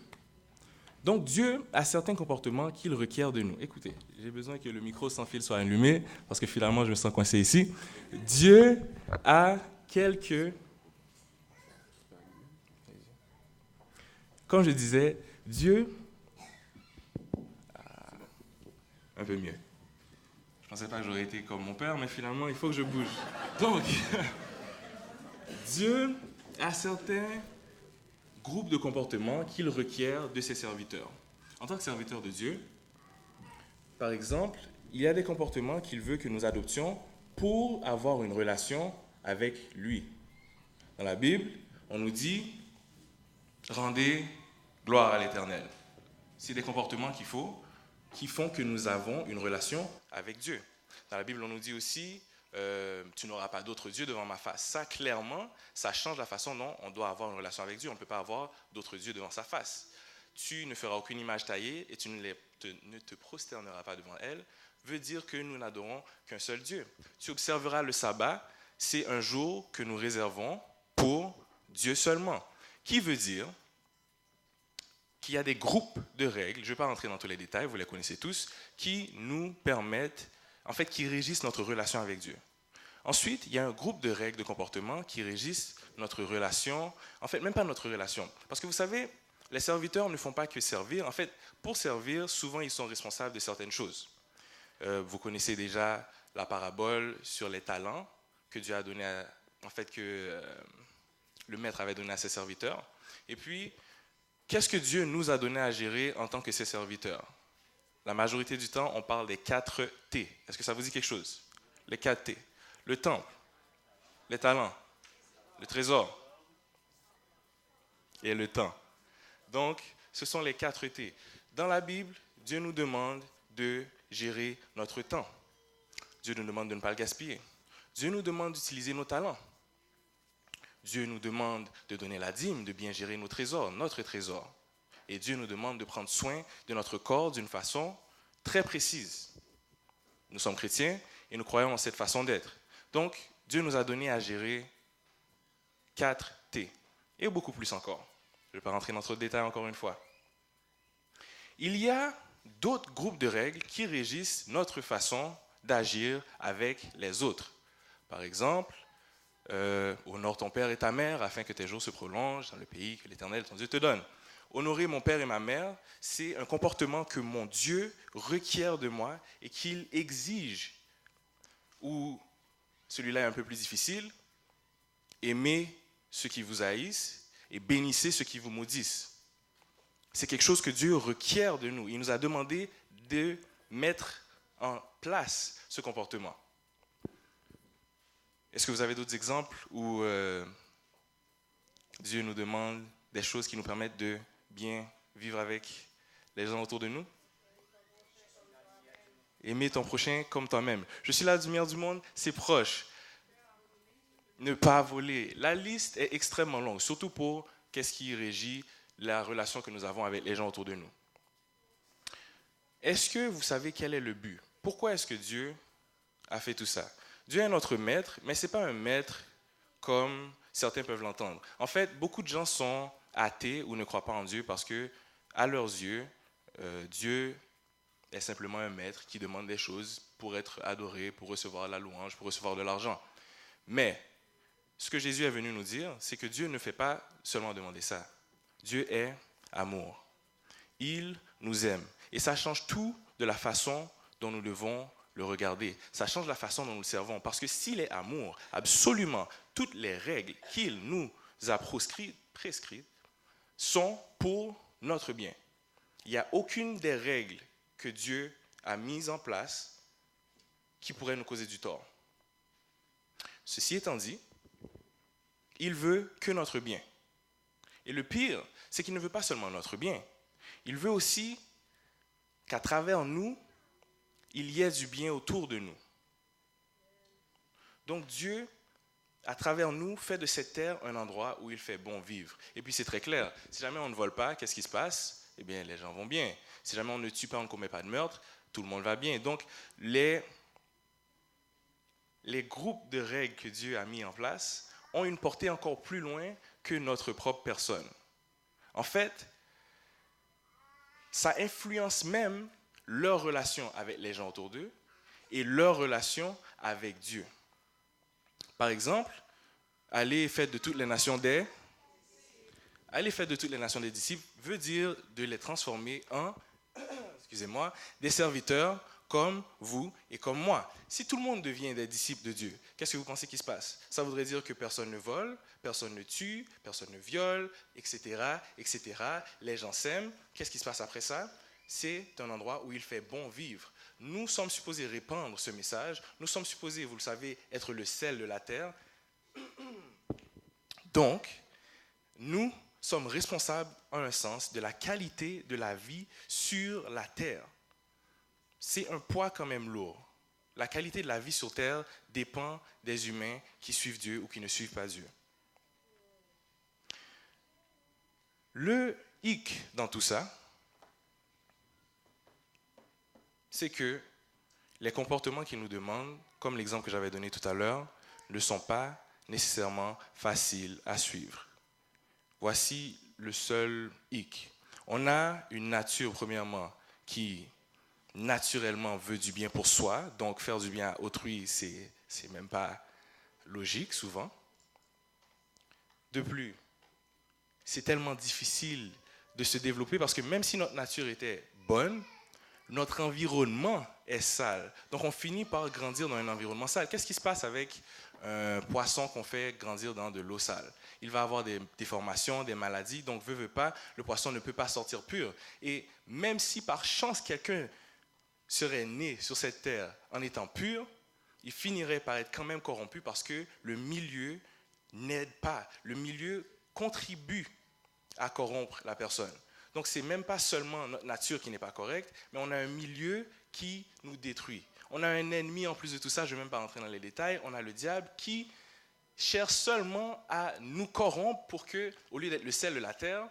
Donc, Dieu a certains comportements qu'il requiert de nous. Écoutez, j'ai besoin que le micro sans fil soit allumé, parce que finalement, je me sens coincé ici. Dieu a quelques... Comme je disais, Dieu... Un peu mieux. Je ne pensais pas que j'aurais été comme mon père, mais finalement, il faut que je bouge. Donc, Dieu a certains groupes de comportements qu'il requiert de ses serviteurs. En tant que serviteur de Dieu, par exemple, il y a des comportements qu'il veut que nous adoptions pour avoir une relation avec lui. Dans la Bible, on nous dit « Rendez gloire à l'Éternel ». C'est des comportements qui font que nous avons une relation avec Dieu. Dans la Bible, on nous dit aussi tu n'auras pas d'autres dieux devant ma face. Ça, clairement, ça change la façon dont on doit avoir une relation avec Dieu. On ne peut pas avoir d'autres dieux devant sa face. Tu ne feras aucune image taillée et tu ne te prosterneras pas devant elle, veut dire que nous n'adorons qu'un seul Dieu. Tu observeras le sabbat, c'est un jour que nous réservons pour Dieu seulement. Qui veut dire qu'il y a des groupes de règles, je ne vais pas rentrer dans tous les détails, vous les connaissez tous, qui nous permettent, en fait, qui régissent notre relation avec Dieu. Ensuite, il y a un groupe de règles de comportement qui régissent notre relation, en fait, même pas notre relation. Parce que vous savez, les serviteurs ne font pas que servir. En fait, pour servir, souvent, ils sont responsables de certaines choses. Vous connaissez déjà la parabole sur les talents que Dieu a donné, que le maître avait donné à ses serviteurs. Et puis, qu'est-ce que Dieu nous a donné à gérer en tant que ses serviteurs? La majorité du temps, on parle des 4 T. Est-ce que ça vous dit quelque chose? Les 4 T. Le temple, les talents, le trésor et le temps. Donc, ce sont les 4 T. Dans la Bible, Dieu nous demande de gérer notre temps. Dieu nous demande de ne pas le gaspiller. Dieu nous demande d'utiliser nos talents. Dieu nous demande de donner la dîme, de bien gérer nos trésors, notre trésor. Et Dieu nous demande de prendre soin de notre corps d'une façon très précise. Nous sommes chrétiens et nous croyons en cette façon d'être. Donc, Dieu nous a donné à gérer 4 T et beaucoup plus encore. Je ne vais pas rentrer dans trop de détails encore une fois. Il y a d'autres groupes de règles qui régissent notre façon d'agir avec les autres. Par exemple, honore ton père et ta mère afin que tes jours se prolongent dans le pays que l'Éternel, ton Dieu, te donne. Honorer mon père et ma mère, c'est un comportement que mon Dieu requiert de moi et qu'il exige. Ou celui-là est un peu plus difficile. Aimez ceux qui vous haïssent et bénissez ceux qui vous maudissent. C'est quelque chose que Dieu requiert de nous. Il nous a demandé de mettre en place ce comportement. Est-ce que vous avez d'autres exemples où Dieu nous demande des choses qui nous permettent de bien vivre avec les gens autour de nous? Aimer ton prochain comme toi-même. Je suis la lumière du monde, c'est proche. Ne pas voler. La liste est extrêmement longue, surtout pour qu'est-ce qui régit la relation que nous avons avec les gens autour de nous. Est-ce que vous savez quel est le but? Pourquoi est-ce que Dieu a fait tout ça? Dieu est notre maître, mais ce n'est pas un maître comme certains peuvent l'entendre. En fait, beaucoup de gens sont athées ou ne croient pas en Dieu parce que, à leurs yeux, Dieu est simplement un maître qui demande des choses pour être adoré, pour recevoir la louange, pour recevoir de l'argent. Mais ce que Jésus est venu nous dire, c'est que Dieu ne fait pas seulement demander ça. Dieu est amour. Il nous aime. Et ça change tout de la façon dont nous devons le regarder. Ça change la façon dont nous le servons. Parce que s'il est amour, absolument toutes les règles qu'il nous a prescrites sont pour notre bien. Il n'y a aucune des règles que Dieu a mises en place qui pourrait nous causer du tort. Ceci étant dit, il veut que notre bien. Et le pire, c'est qu'il ne veut pas seulement notre bien. Il veut aussi qu'à travers nous, il y ait du bien autour de nous. Donc Dieu, à travers nous, fait de cette terre un endroit où il fait bon vivre. Et puis c'est très clair, si jamais on ne vole pas, qu'est-ce qui se passe? Eh bien, les gens vont bien. Si jamais on ne tue pas, on ne commet pas de meurtre, tout le monde va bien. Donc, les groupes de règles que Dieu a mis en place ont une portée encore plus loin que notre propre personne. En fait, ça influence même leur relation avec les gens autour d'eux et leur relation avec Dieu. Par exemple, aller faire de toutes les nations des disciples veut dire de les transformer en des serviteurs comme vous et comme moi. Si tout le monde devient des disciples de Dieu, qu'est-ce que vous pensez qui se passe? Ça voudrait dire que personne ne vole, personne ne tue, personne ne viole, etc., etc. Les gens s'aiment. Qu'est-ce qui se passe après ça? C'est un endroit où il fait bon vivre. Nous sommes supposés répandre ce message. Nous sommes supposés, vous le savez, être le sel de la terre. Donc, nous sommes responsables, en un sens, de la qualité de la vie sur la terre. C'est un poids quand même lourd. La qualité de la vie sur terre dépend des humains qui suivent Dieu ou qui ne suivent pas Dieu. Le hic dans tout ça, c'est que les comportements qu'il nous demandent, comme l'exemple que j'avais donné tout à l'heure, ne sont pas nécessairement faciles à suivre. Voici le seul hic. On a une nature, premièrement, qui naturellement veut du bien pour soi, donc faire du bien à autrui, c'est même pas logique souvent. De plus, c'est tellement difficile de se développer parce que même si notre nature était bonne, notre environnement est sale. Donc, on finit par grandir dans un environnement sale. Qu'est-ce qui se passe avec un poisson qu'on fait grandir dans de l'eau sale? Il va avoir des déformations, des maladies. Donc, veut pas, le poisson ne peut pas sortir pur. Et même si par chance quelqu'un serait né sur cette terre en étant pur, il finirait par être quand même corrompu parce que le milieu n'aide pas. Le milieu contribue à corrompre la personne. Donc, ce n'est même pas seulement notre nature qui n'est pas correcte, mais on a un milieu qui nous détruit. On a un ennemi en plus de tout ça, je ne vais même pas rentrer dans les détails, on a le diable qui cherche seulement à nous corrompre pour que, au lieu d'être le sel de la terre,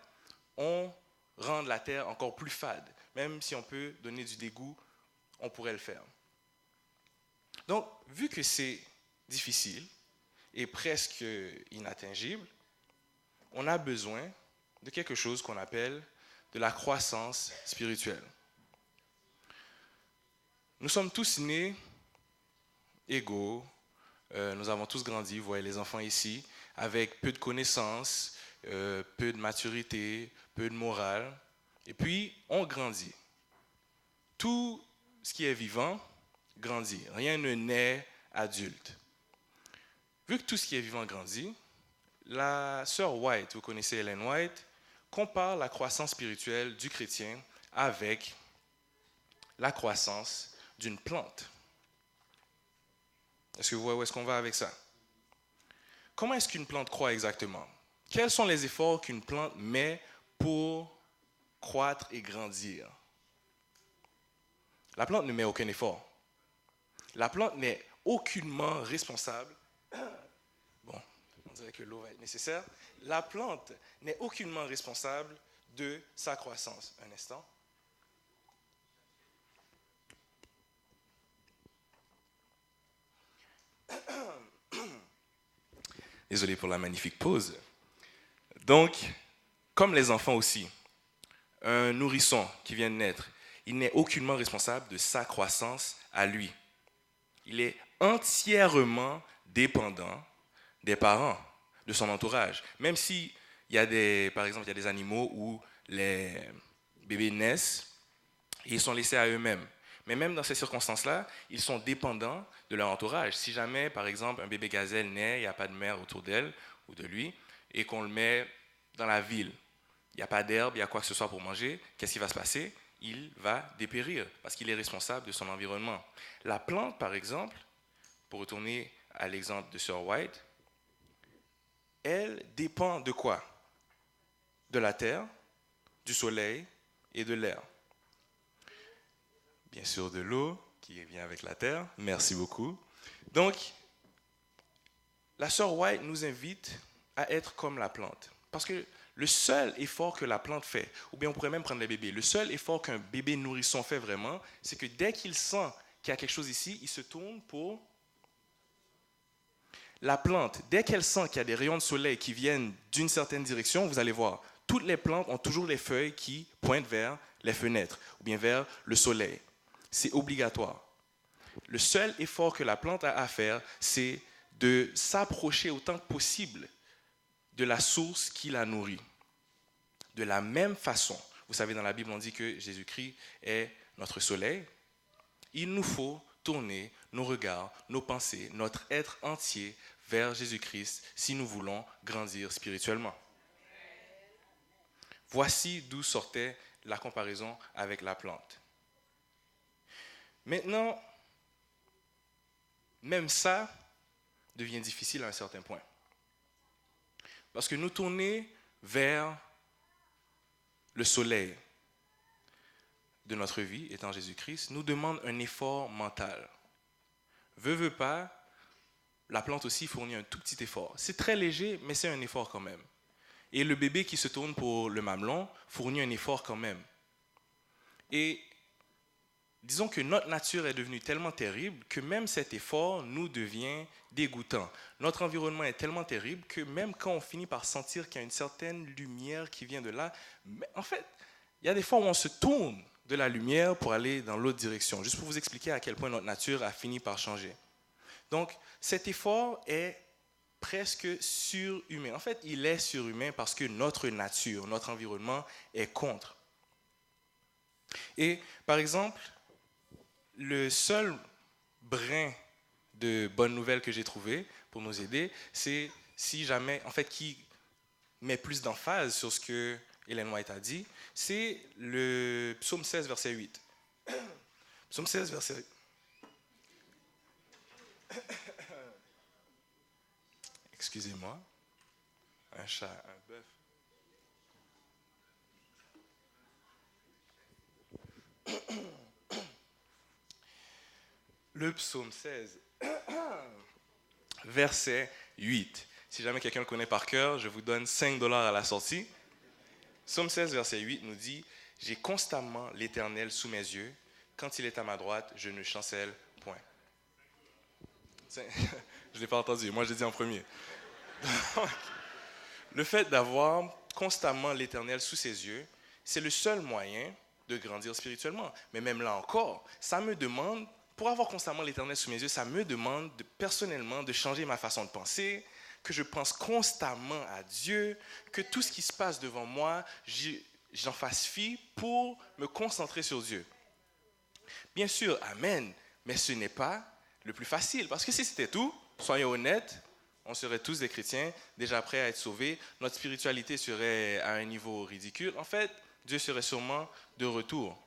on rende la terre encore plus fade. Même si on peut donner du dégoût, on pourrait le faire. Donc, vu que c'est difficile et presque inatteint, on a besoin de quelque chose qu'on appelle de la croissance spirituelle. Nous sommes tous nés égaux, nous avons tous grandi, vous voyez les enfants ici, avec peu de connaissances, peu de maturité, peu de morale, et puis on grandit. Tout ce qui est vivant grandit, rien ne naît adulte. Vu que tout ce qui est vivant grandit, la sœur White, vous connaissez Ellen White, compare la croissance spirituelle du chrétien avec la croissance d'une plante. Est-ce que vous voyez où est-ce qu'on va avec ça? Comment est-ce qu'une plante croît exactement? Quels sont les efforts qu'une plante met pour croître et grandir? La plante ne met aucun effort. La plante n'est aucunement responsable. Bon, on dirait que l'eau va être nécessaire. La plante n'est aucunement responsable de sa croissance. Un instant. Désolé pour la magnifique pause. Donc, comme les enfants aussi, un nourrisson qui vient de naître, il n'est aucunement responsable de sa croissance à lui. Il est entièrement dépendant des parents, de son entourage. Même si, par exemple, il y a des animaux où les bébés naissent et ils sont laissés à eux-mêmes. Mais même dans ces circonstances-là, ils sont dépendants de leur entourage. Si jamais, par exemple, un bébé gazelle naît, il n'y a pas de mère autour d'elle ou de lui, et qu'on le met dans la ville, il n'y a pas d'herbe, il y a quoi que ce soit pour manger, qu'est-ce qui va se passer? Il va dépérir parce qu'il est responsable de son environnement. La plante, par exemple, pour retourner à l'exemple de Sir White, elle dépend de quoi? De la terre, du soleil et de l'air. Bien sûr, de l'eau qui vient avec la terre. Merci beaucoup. Donc, la sœur White nous invite à être comme la plante. Parce que le seul effort que la plante fait, ou bien on pourrait même prendre les bébés, le seul effort qu'un bébé nourrisson fait vraiment, c'est que dès qu'il sent qu'il y a quelque chose ici, il se tourne pour... La plante, dès qu'elle sent qu'il y a des rayons de soleil qui viennent d'une certaine direction, vous allez voir, toutes les plantes ont toujours les feuilles qui pointent vers les fenêtres ou bien vers le soleil. C'est obligatoire. Le seul effort que la plante a à faire, c'est de s'approcher autant que possible de la source qui la nourrit. De la même façon, vous savez, dans la Bible, on dit que Jésus-Christ est notre soleil. Il nous faut tourner nos regards, nos pensées, notre être entier vers Jésus-Christ si nous voulons grandir spirituellement. Voici d'où sortait la comparaison avec la plante. Maintenant, même ça devient difficile à un certain point. Parce que nous tourner vers le soleil de notre vie, étant Jésus-Christ, nous demande un effort mental. Veut pas, la plante aussi fournit un tout petit effort. C'est très léger, mais c'est un effort quand même. Et le bébé qui se tourne pour le mamelon fournit un effort quand même. Et disons que notre nature est devenue tellement terrible que même cet effort nous devient dégoûtant. Notre environnement est tellement terrible que même quand on finit par sentir qu'il y a une certaine lumière qui vient de là, en fait, il y a des fois où on se tourne de la lumière pour aller dans l'autre direction, juste pour vous expliquer à quel point notre nature a fini par changer. Donc, cet effort est presque surhumain. En fait, il est surhumain parce que notre nature, notre environnement est contre. Et par exemple, le seul brin de bonnes nouvelles que j'ai trouvé pour nous aider, c'est si jamais, en fait, qui met plus d'emphase sur ce que Ellen White a dit, c'est le psaume 16, verset 8. Psaume 16, verset 8. Excusez-moi. Un chat, un bœuf. Le psaume 16, verset 8. Si jamais quelqu'un le connaît par cœur, je vous donne $5 à la sortie. Psaume 16, verset 8 nous dit « J'ai constamment l'Éternel sous mes yeux. Quand il est à ma droite, je ne chancelle point. » Je ne l'ai pas entendu, moi je l'ai dit en premier. Donc, le fait d'avoir constamment l'Éternel sous ses yeux, c'est le seul moyen de grandir spirituellement. Mais même là encore, ça me demande, pour avoir constamment l'Éternel sous mes yeux, ça me demande personnellement de changer ma façon de penser, que je pense constamment à Dieu, que tout ce qui se passe devant moi, j'en fasse fi pour me concentrer sur Dieu. Bien sûr, amen, mais ce n'est pas le plus facile, parce que si c'était tout, soyons honnêtes, on serait tous des chrétiens, déjà prêts à être sauvés, notre spiritualité serait à un niveau ridicule. En fait, Dieu serait sûrement de retour.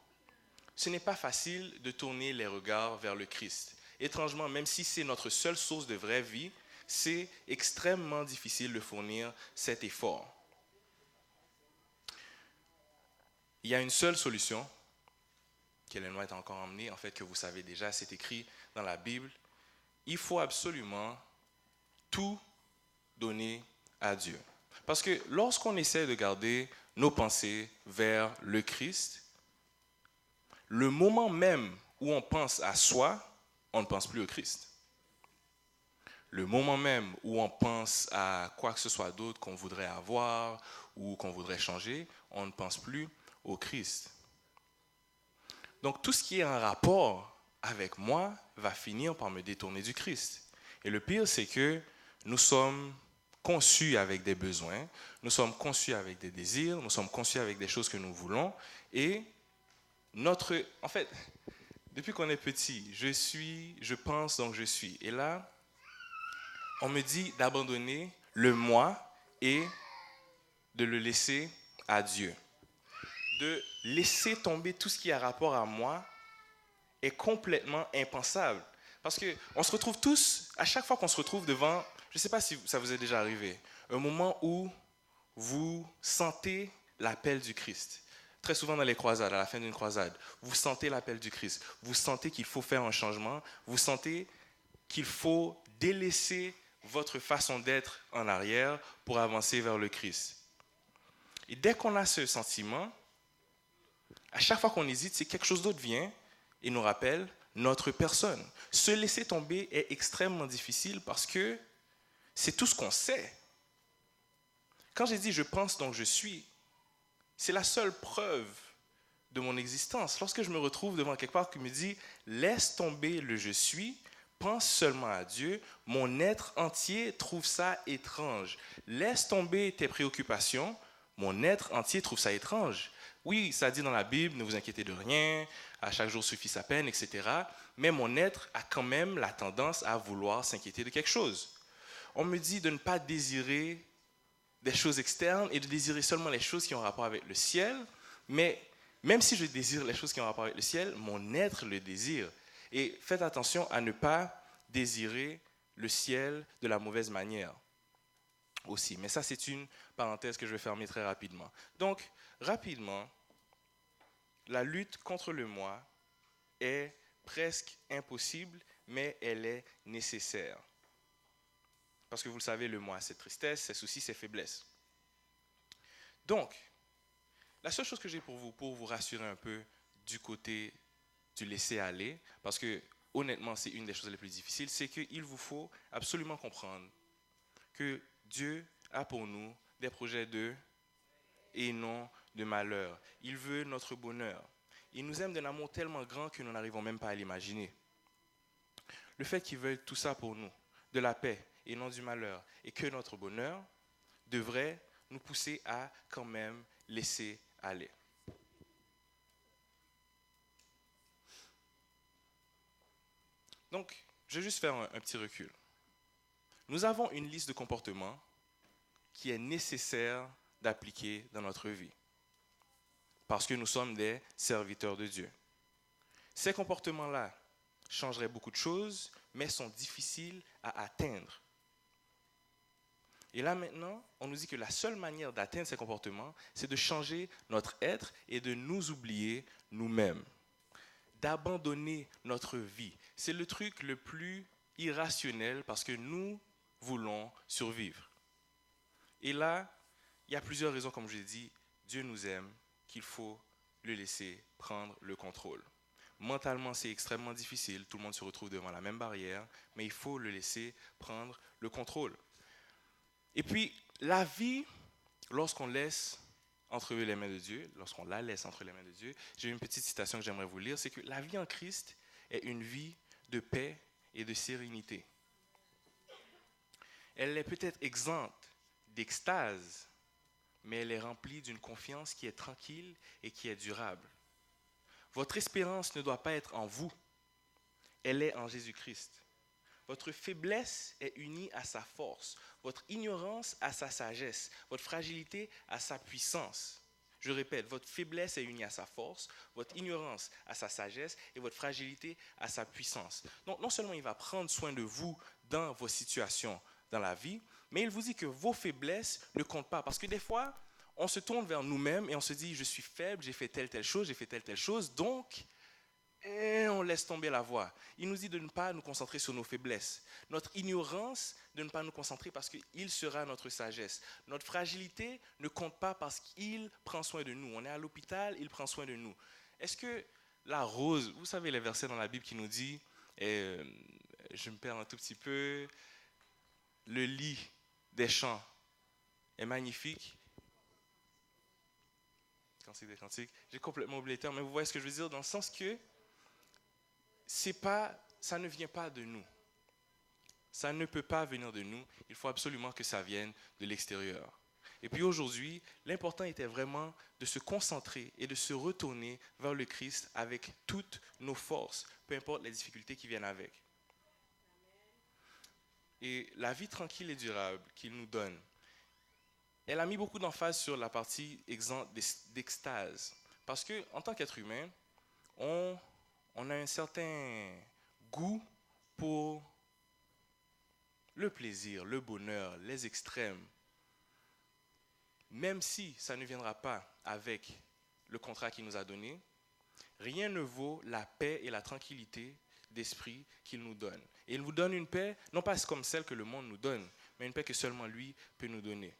Ce n'est pas facile de tourner les regards vers le Christ. Étrangement, même si c'est notre seule source de vraie vie, c'est extrêmement difficile de fournir cet effort. Il y a une seule solution qu'Ellen White a encore emmenée, en fait, que vous savez déjà, c'est écrit dans la Bible. Il faut absolument tout donner à Dieu. Parce que lorsqu'on essaie de garder nos pensées vers le Christ, le moment même où on pense à soi, on ne pense plus au Christ. Le moment même où on pense à quoi que ce soit d'autre qu'on voudrait avoir ou qu'on voudrait changer, on ne pense plus au Christ. Donc tout ce qui est en rapport avec moi va finir par me détourner du Christ. Et le pire, c'est que nous sommes conçus avec des besoins, nous sommes conçus avec des désirs, nous sommes conçus avec des choses que nous voulons. Et en fait, depuis qu'on est petit, je pense, donc je suis. Et là, on me dit d'abandonner le moi et de le laisser à Dieu. De laisser tomber tout ce qui a rapport à moi est complètement impensable. Parce qu'on se retrouve tous, à chaque fois qu'on se retrouve devant, je ne sais pas si ça vous est déjà arrivé, un moment où vous sentez l'appel du Christ. Très souvent dans les croisades, à la fin d'une croisade, vous sentez l'appel du Christ. Vous sentez qu'il faut faire un changement. Vous sentez qu'il faut délaisser votre façon d'être en arrière pour avancer vers le Christ. Et dès qu'on a ce sentiment, à chaque fois qu'on hésite, c'est quelque chose d'autre vient et nous rappelle notre personne. Se laisser tomber est extrêmement difficile parce que c'est tout ce qu'on sait. Quand j'ai dit « je pense donc je suis », c'est la seule preuve de mon existence. Lorsque je me retrouve devant quelque part qui me dit « laisse tomber le je suis », pense seulement à Dieu, mon être entier trouve ça étrange. Laisse tomber tes préoccupations, mon être entier trouve ça étrange. Oui, ça dit dans la Bible, ne vous inquiétez de rien, à chaque jour suffit sa peine, etc. Mais mon être a quand même la tendance à vouloir s'inquiéter de quelque chose. On me dit de ne pas désirer des choses externes et de désirer seulement les choses qui ont rapport avec le ciel. Mais même si je désire les choses qui ont rapport avec le ciel, mon être le désire. Et faites attention à ne pas désirer le ciel de la mauvaise manière aussi. Mais ça, c'est une parenthèse que je vais fermer très rapidement. Donc, rapidement, la lutte contre le moi est presque impossible, mais elle est nécessaire. Parce que vous le savez, le moi, c'est tristesse, c'est soucis, c'est faiblesse. Donc, la seule chose que j'ai pour vous rassurer un peu du côté du laisser aller, parce que honnêtement, c'est une des choses les plus difficiles, c'est qu'il vous faut absolument comprendre que Dieu a pour nous des projets de et non de malheur. Il veut notre bonheur. Il nous aime d'un amour tellement grand que nous n'arrivons même pas à l'imaginer. Le fait qu'il veuille tout ça pour nous, de la paix et non du malheur, et que notre bonheur devrait nous pousser à quand même laisser aller. Donc, je vais juste faire un petit recul. Nous avons une liste de comportements qui est nécessaire d'appliquer dans notre vie, parce que nous sommes des serviteurs de Dieu. Ces comportements-là changeraient beaucoup de choses, mais sont difficiles à atteindre. Et là maintenant, on nous dit que la seule manière d'atteindre ces comportements, c'est de changer notre être et de nous oublier nous-mêmes, d'abandonner notre vie. C'est le truc le plus irrationnel parce que nous voulons survivre. Et là, il y a plusieurs raisons, comme je l'ai dit. Dieu nous aime, qu'il faut le laisser prendre le contrôle. Mentalement, c'est extrêmement difficile. Tout le monde se retrouve devant la même barrière, mais il faut le laisser prendre le contrôle. Et puis, la vie, lorsqu'on laisse entre les mains de Dieu, lorsqu'on la laisse entre les mains de Dieu, j'ai une petite citation que j'aimerais vous lire, c'est que la vie en Christ est une vie de paix et de sérénité. Elle est peut-être exempte d'extase, mais elle est remplie d'une confiance qui est tranquille et qui est durable. Votre espérance ne doit pas être en vous, elle est en Jésus-Christ. Votre faiblesse est unie à sa force, votre ignorance à sa sagesse, votre fragilité à sa puissance. Je répète, votre faiblesse est unie à sa force, votre ignorance à sa sagesse et votre fragilité à sa puissance. Donc, non seulement il va prendre soin de vous dans vos situations dans la vie, mais il vous dit que vos faiblesses ne comptent pas. Parce que des fois, on se tourne vers nous-mêmes et on se dit, je suis faible, j'ai fait telle chose, donc on laisse tomber la voie. Il nous dit de ne pas nous concentrer sur nos faiblesses. Notre ignorance, de ne pas nous concentrer parce qu'il sera notre sagesse. Notre fragilité ne compte pas parce qu'il prend soin de nous. On est à l'hôpital, il prend soin de nous. Est-ce que la rose, vous savez les versets dans la Bible qui nous dit, je me perds un tout petit peu, le lit des champs est magnifique. Cantique des cantiques. J'ai complètement oublié le terme, mais vous voyez ce que je veux dire dans le sens que ça ne vient pas de nous. Ça ne peut pas venir de nous. Il faut absolument que ça vienne de l'extérieur. Et puis aujourd'hui, l'important était vraiment de se concentrer et de se retourner vers le Christ avec toutes nos forces, peu importe les difficultés qui viennent avec. Et la vie tranquille et durable qu'il nous donne, elle a mis beaucoup d'emphase sur la partie exempte d'extase. Parce qu'en tant qu'être humain, on a un certain goût pour le plaisir, le bonheur, les extrêmes. Même si ça ne viendra pas avec le contrat qu'il nous a donné, rien ne vaut la paix et la tranquillité d'esprit qu'il nous donne. Et il nous donne une paix, non pas comme celle que le monde nous donne, mais une paix que seulement lui peut nous donner.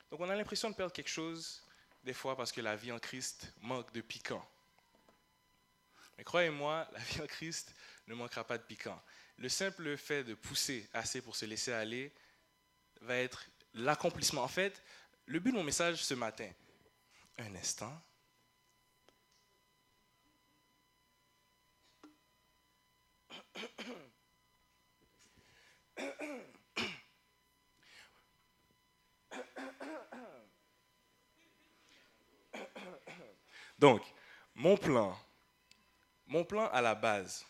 Donc on a l'impression de perdre quelque chose, des fois parce que la vie en Christ manque de piquant. Mais croyez-moi, la vie en Christ ne manquera pas de piquant. Le simple fait de pousser assez pour se laisser aller va être l'accomplissement. En fait, le but de mon message ce matin, un instant. Donc, mon plan à la base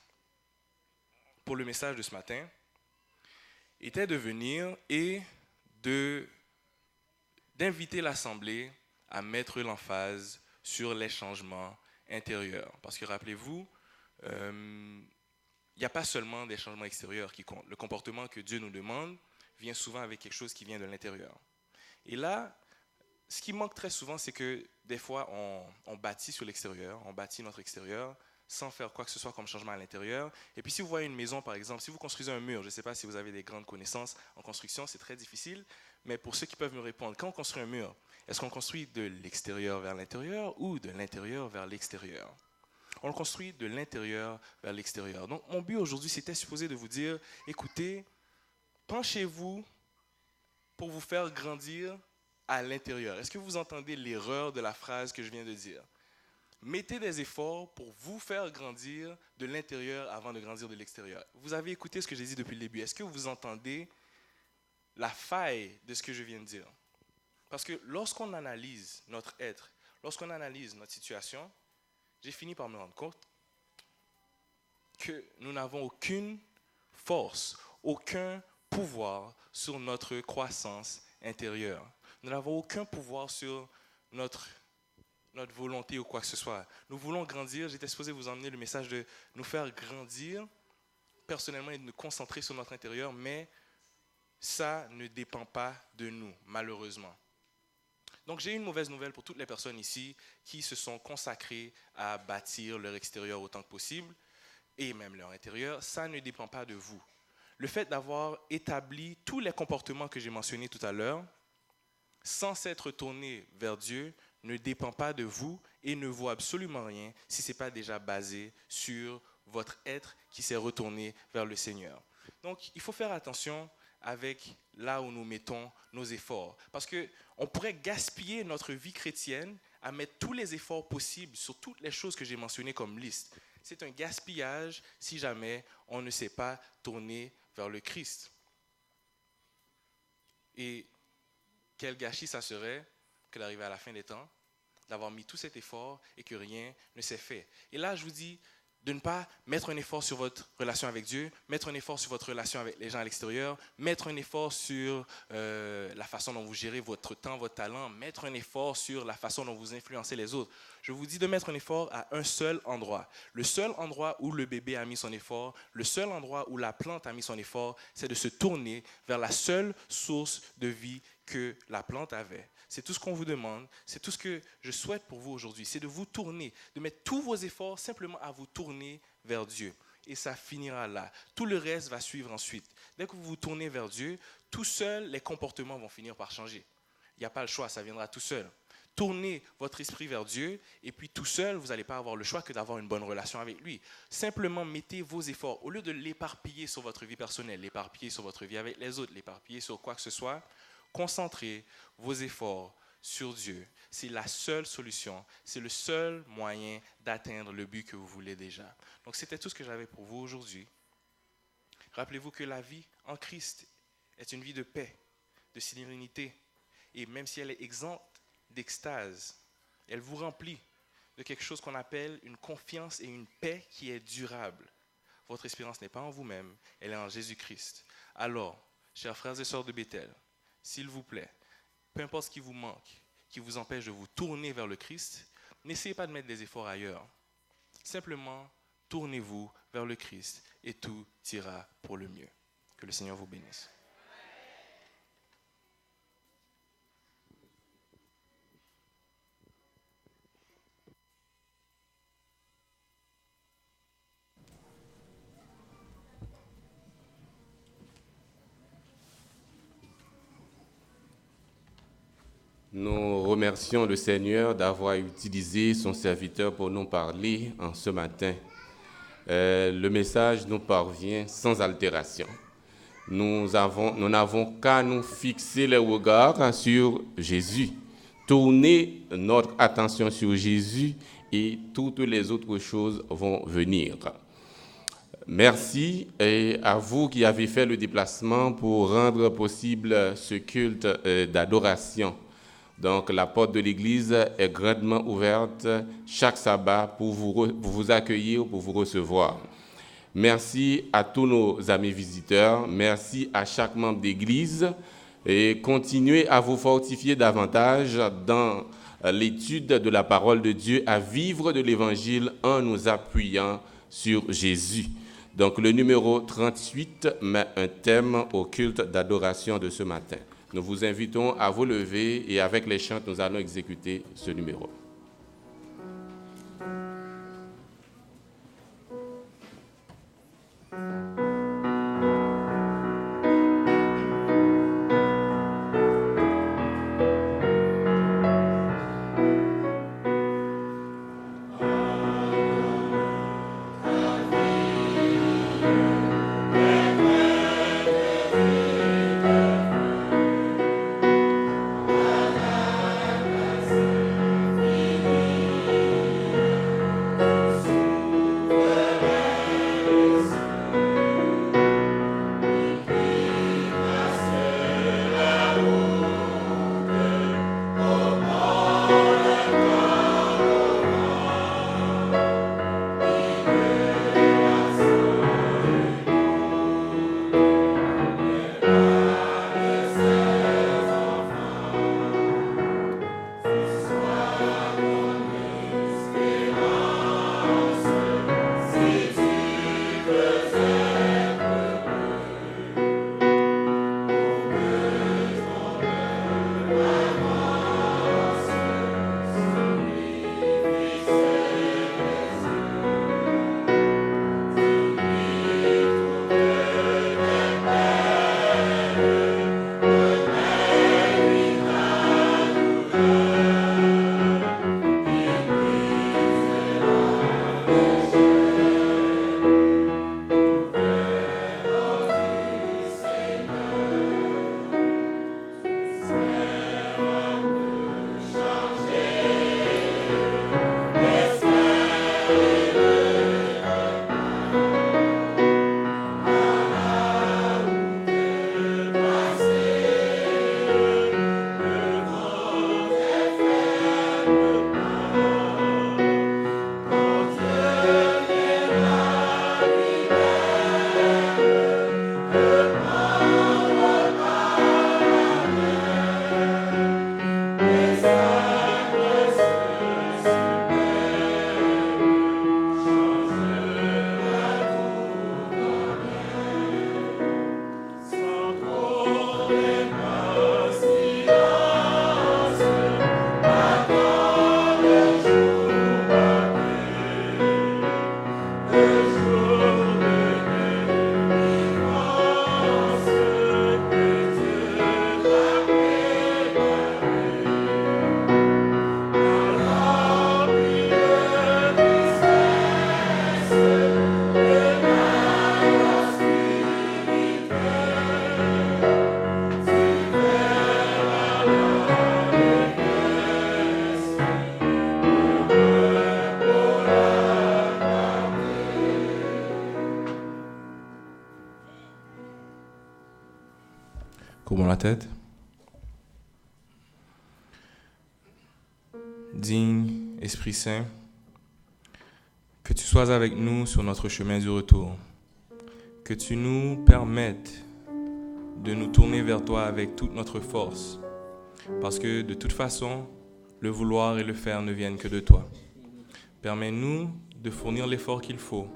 pour le message de ce matin était de venir et d'inviter l'Assemblée à mettre l'emphase sur les changements intérieurs. Parce que rappelez-vous, il n'y a pas seulement des changements extérieurs qui comptent. Le comportement que Dieu nous demande vient souvent avec quelque chose qui vient de l'intérieur. Et là, ce qui manque très souvent, c'est que des fois, on bâtit sur l'extérieur, on bâtit notre extérieur sans faire quoi que ce soit comme changement à l'intérieur. Et puis si vous voyez une maison, par exemple, si vous construisez un mur, je ne sais pas si vous avez des grandes connaissances en construction, c'est très difficile, mais pour ceux qui peuvent me répondre, quand on construit un mur, est-ce qu'on construit de l'extérieur vers l'intérieur ou de l'intérieur vers l'extérieur? On le construit de l'intérieur vers l'extérieur. Donc mon but aujourd'hui, c'était supposé de vous dire, écoutez, penchez-vous pour vous faire grandir à l'intérieur. Est-ce que vous entendez l'erreur de la phrase que je viens de dire? Mettez des efforts pour vous faire grandir de l'intérieur avant de grandir de l'extérieur. Vous avez écouté ce que j'ai dit depuis le début. Est-ce que vous entendez la faille de ce que je viens de dire? Parce que lorsqu'on analyse notre être, lorsqu'on analyse notre situation, j'ai fini par me rendre compte que nous n'avons aucune force, aucun pouvoir sur notre croissance intérieure. Nous n'avons aucun pouvoir sur notre volonté ou quoi que ce soit. Nous voulons grandir. J'étais supposé vous emmener le message de nous faire grandir personnellement et de nous concentrer sur notre intérieur, mais ça ne dépend pas de nous, malheureusement. Donc, j'ai une mauvaise nouvelle pour toutes les personnes ici qui se sont consacrées à bâtir leur extérieur autant que possible et même leur intérieur. Ça ne dépend pas de vous. Le fait d'avoir établi tous les comportements que j'ai mentionnés tout à l'heure, sans s'être tourné vers Dieu, ne dépend pas de vous et ne vaut absolument rien si ce n'est pas déjà basé sur votre être qui s'est retourné vers le Seigneur. Donc, il faut faire attention avec là où nous mettons nos efforts. Parce qu'on pourrait gaspiller notre vie chrétienne à mettre tous les efforts possibles sur toutes les choses que j'ai mentionnées comme liste. C'est un gaspillage si jamais on ne s'est pas tourné vers le Christ. Et quel gâchis ça serait que d'arriver à la fin des temps, d'avoir mis tout cet effort et que rien ne s'est fait. Et là, je vous dis de ne pas mettre un effort sur votre relation avec Dieu, mettre un effort sur votre relation avec les gens à l'extérieur, mettre un effort sur la façon dont vous gérez votre temps, votre talent, mettre un effort sur la façon dont vous influencez les autres. Je vous dis de mettre un effort à un seul endroit. Le seul endroit où le bébé a mis son effort, le seul endroit où la plante a mis son effort, c'est de se tourner vers la seule source de vie que la plante avait. C'est tout ce qu'on vous demande, c'est tout ce que je souhaite pour vous aujourd'hui, c'est de vous tourner, de mettre tous vos efforts simplement à vous tourner vers Dieu. Et ça finira là. Tout le reste va suivre ensuite. Dès que vous vous tournez vers Dieu, tout seul, les comportements vont finir par changer. Il n'y a pas le choix, ça viendra tout seul. Tournez votre esprit vers Dieu et puis tout seul, vous n'allez pas avoir le choix que d'avoir une bonne relation avec lui. Simplement mettez vos efforts. Au lieu de l'éparpiller sur votre vie personnelle, l'éparpiller sur votre vie avec les autres, l'éparpiller sur quoi que ce soit, concentrez vos efforts sur Dieu. C'est la seule solution, c'est le seul moyen d'atteindre le but que vous voulez déjà. Donc c'était tout ce que j'avais pour vous aujourd'hui. Rappelez-vous que la vie en Christ est une vie de paix, de sérénité. Et même si elle est exempte d'extase, elle vous remplit de quelque chose qu'on appelle une confiance et une paix qui est durable. Votre espérance n'est pas en vous-même, elle est en Jésus-Christ. Alors, chers frères et sœurs de Bethel, s'il vous plaît, peu importe ce qui vous manque, qui vous empêche de vous tourner vers le Christ, n'essayez pas de mettre des efforts ailleurs. Simplement, tournez-vous vers le Christ et tout ira pour le mieux. Que le Seigneur vous bénisse. Nous remercions le Seigneur d'avoir utilisé son serviteur pour nous parler en ce matin. Le message nous parvient sans altération. Nous n'avons qu'à nous fixer le regard sur Jésus, tourner notre attention sur Jésus et toutes les autres choses vont venir. Merci et à vous qui avez fait le déplacement pour rendre possible ce culte d'adoration. Donc, la porte de l'église est grandement ouverte chaque sabbat pour vous accueillir, pour vous recevoir. Merci à tous nos amis visiteurs. Merci à chaque membre d'église. Et continuez à vous fortifier davantage dans l'étude de la parole de Dieu, à vivre de l'évangile en nous appuyant sur Jésus. Donc, le numéro 38 met un thème au culte d'adoration de ce matin. Nous vous invitons à vous lever et avec les chants, nous allons exécuter ce numéro. Amen. Levons la tête. Digne Esprit Saint, que tu sois avec nous sur notre chemin du retour. Que tu nous permettes de nous tourner vers toi avec toute notre force. Parce que de toute façon, le vouloir et le faire ne viennent que de toi. Permets-nous de fournir l'effort qu'il faut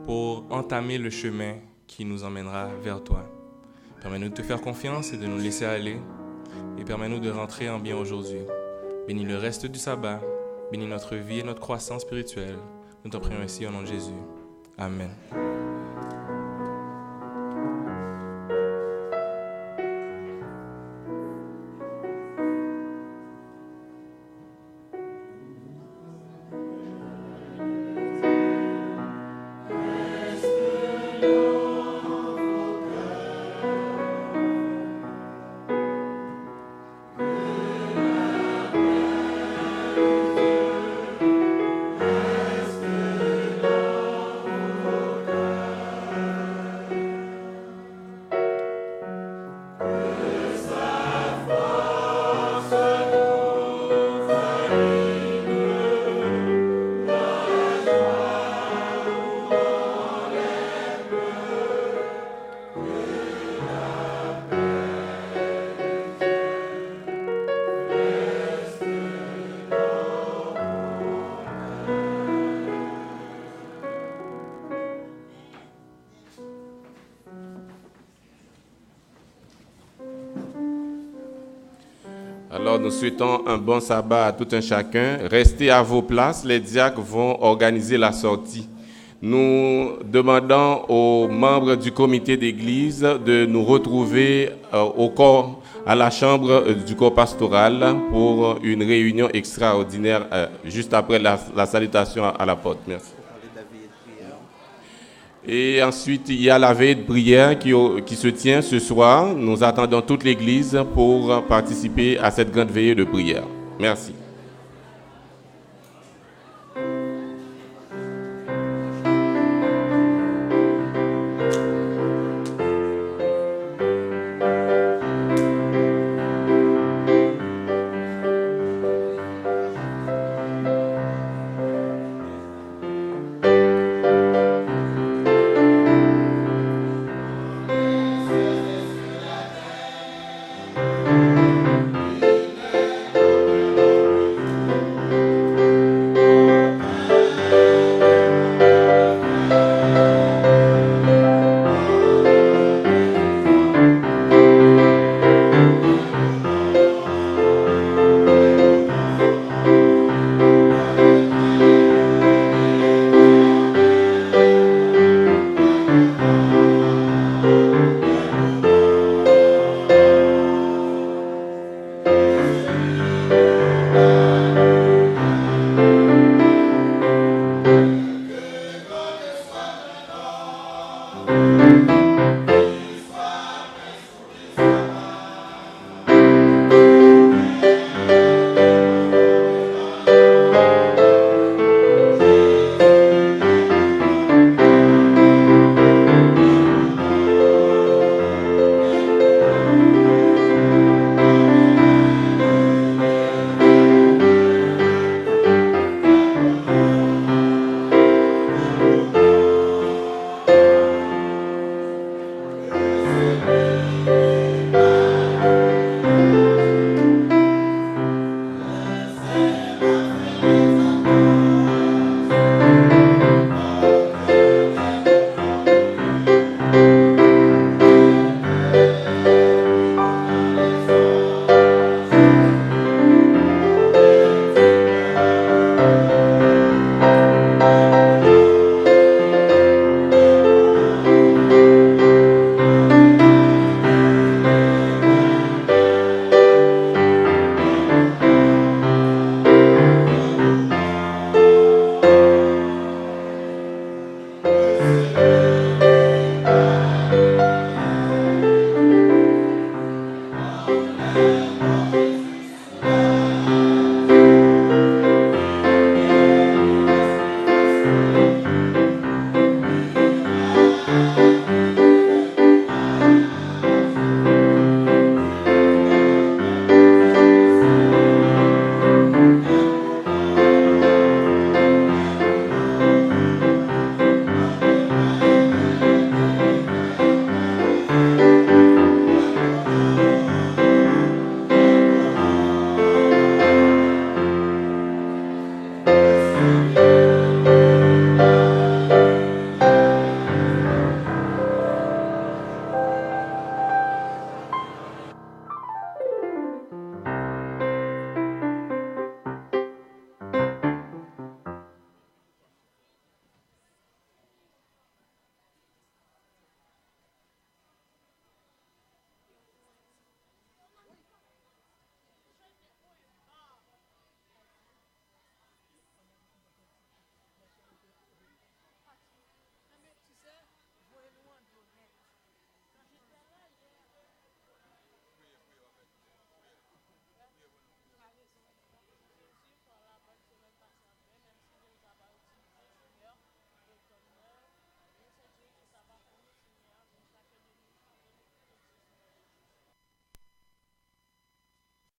pour entamer le chemin qui nous emmènera vers toi. Permets-nous de te faire confiance et de nous laisser aller. Et permets-nous de rentrer en bien aujourd'hui. Bénis le reste du sabbat. Bénis notre vie et notre croissance spirituelle. Nous t'en prions ainsi au nom de Jésus. Amen. Alors, nous souhaitons un bon sabbat à tout un chacun. Restez à vos places, les diacres vont organiser la sortie. Nous demandons aux membres du comité d'église de nous retrouver à la chambre du corps pastoral pour une réunion extraordinaire juste après la salutation à la porte. Merci. Et ensuite, il y a la veille de prière qui se tient ce soir. Nous attendons toute l'Église pour participer à cette grande veillée de prière. Merci.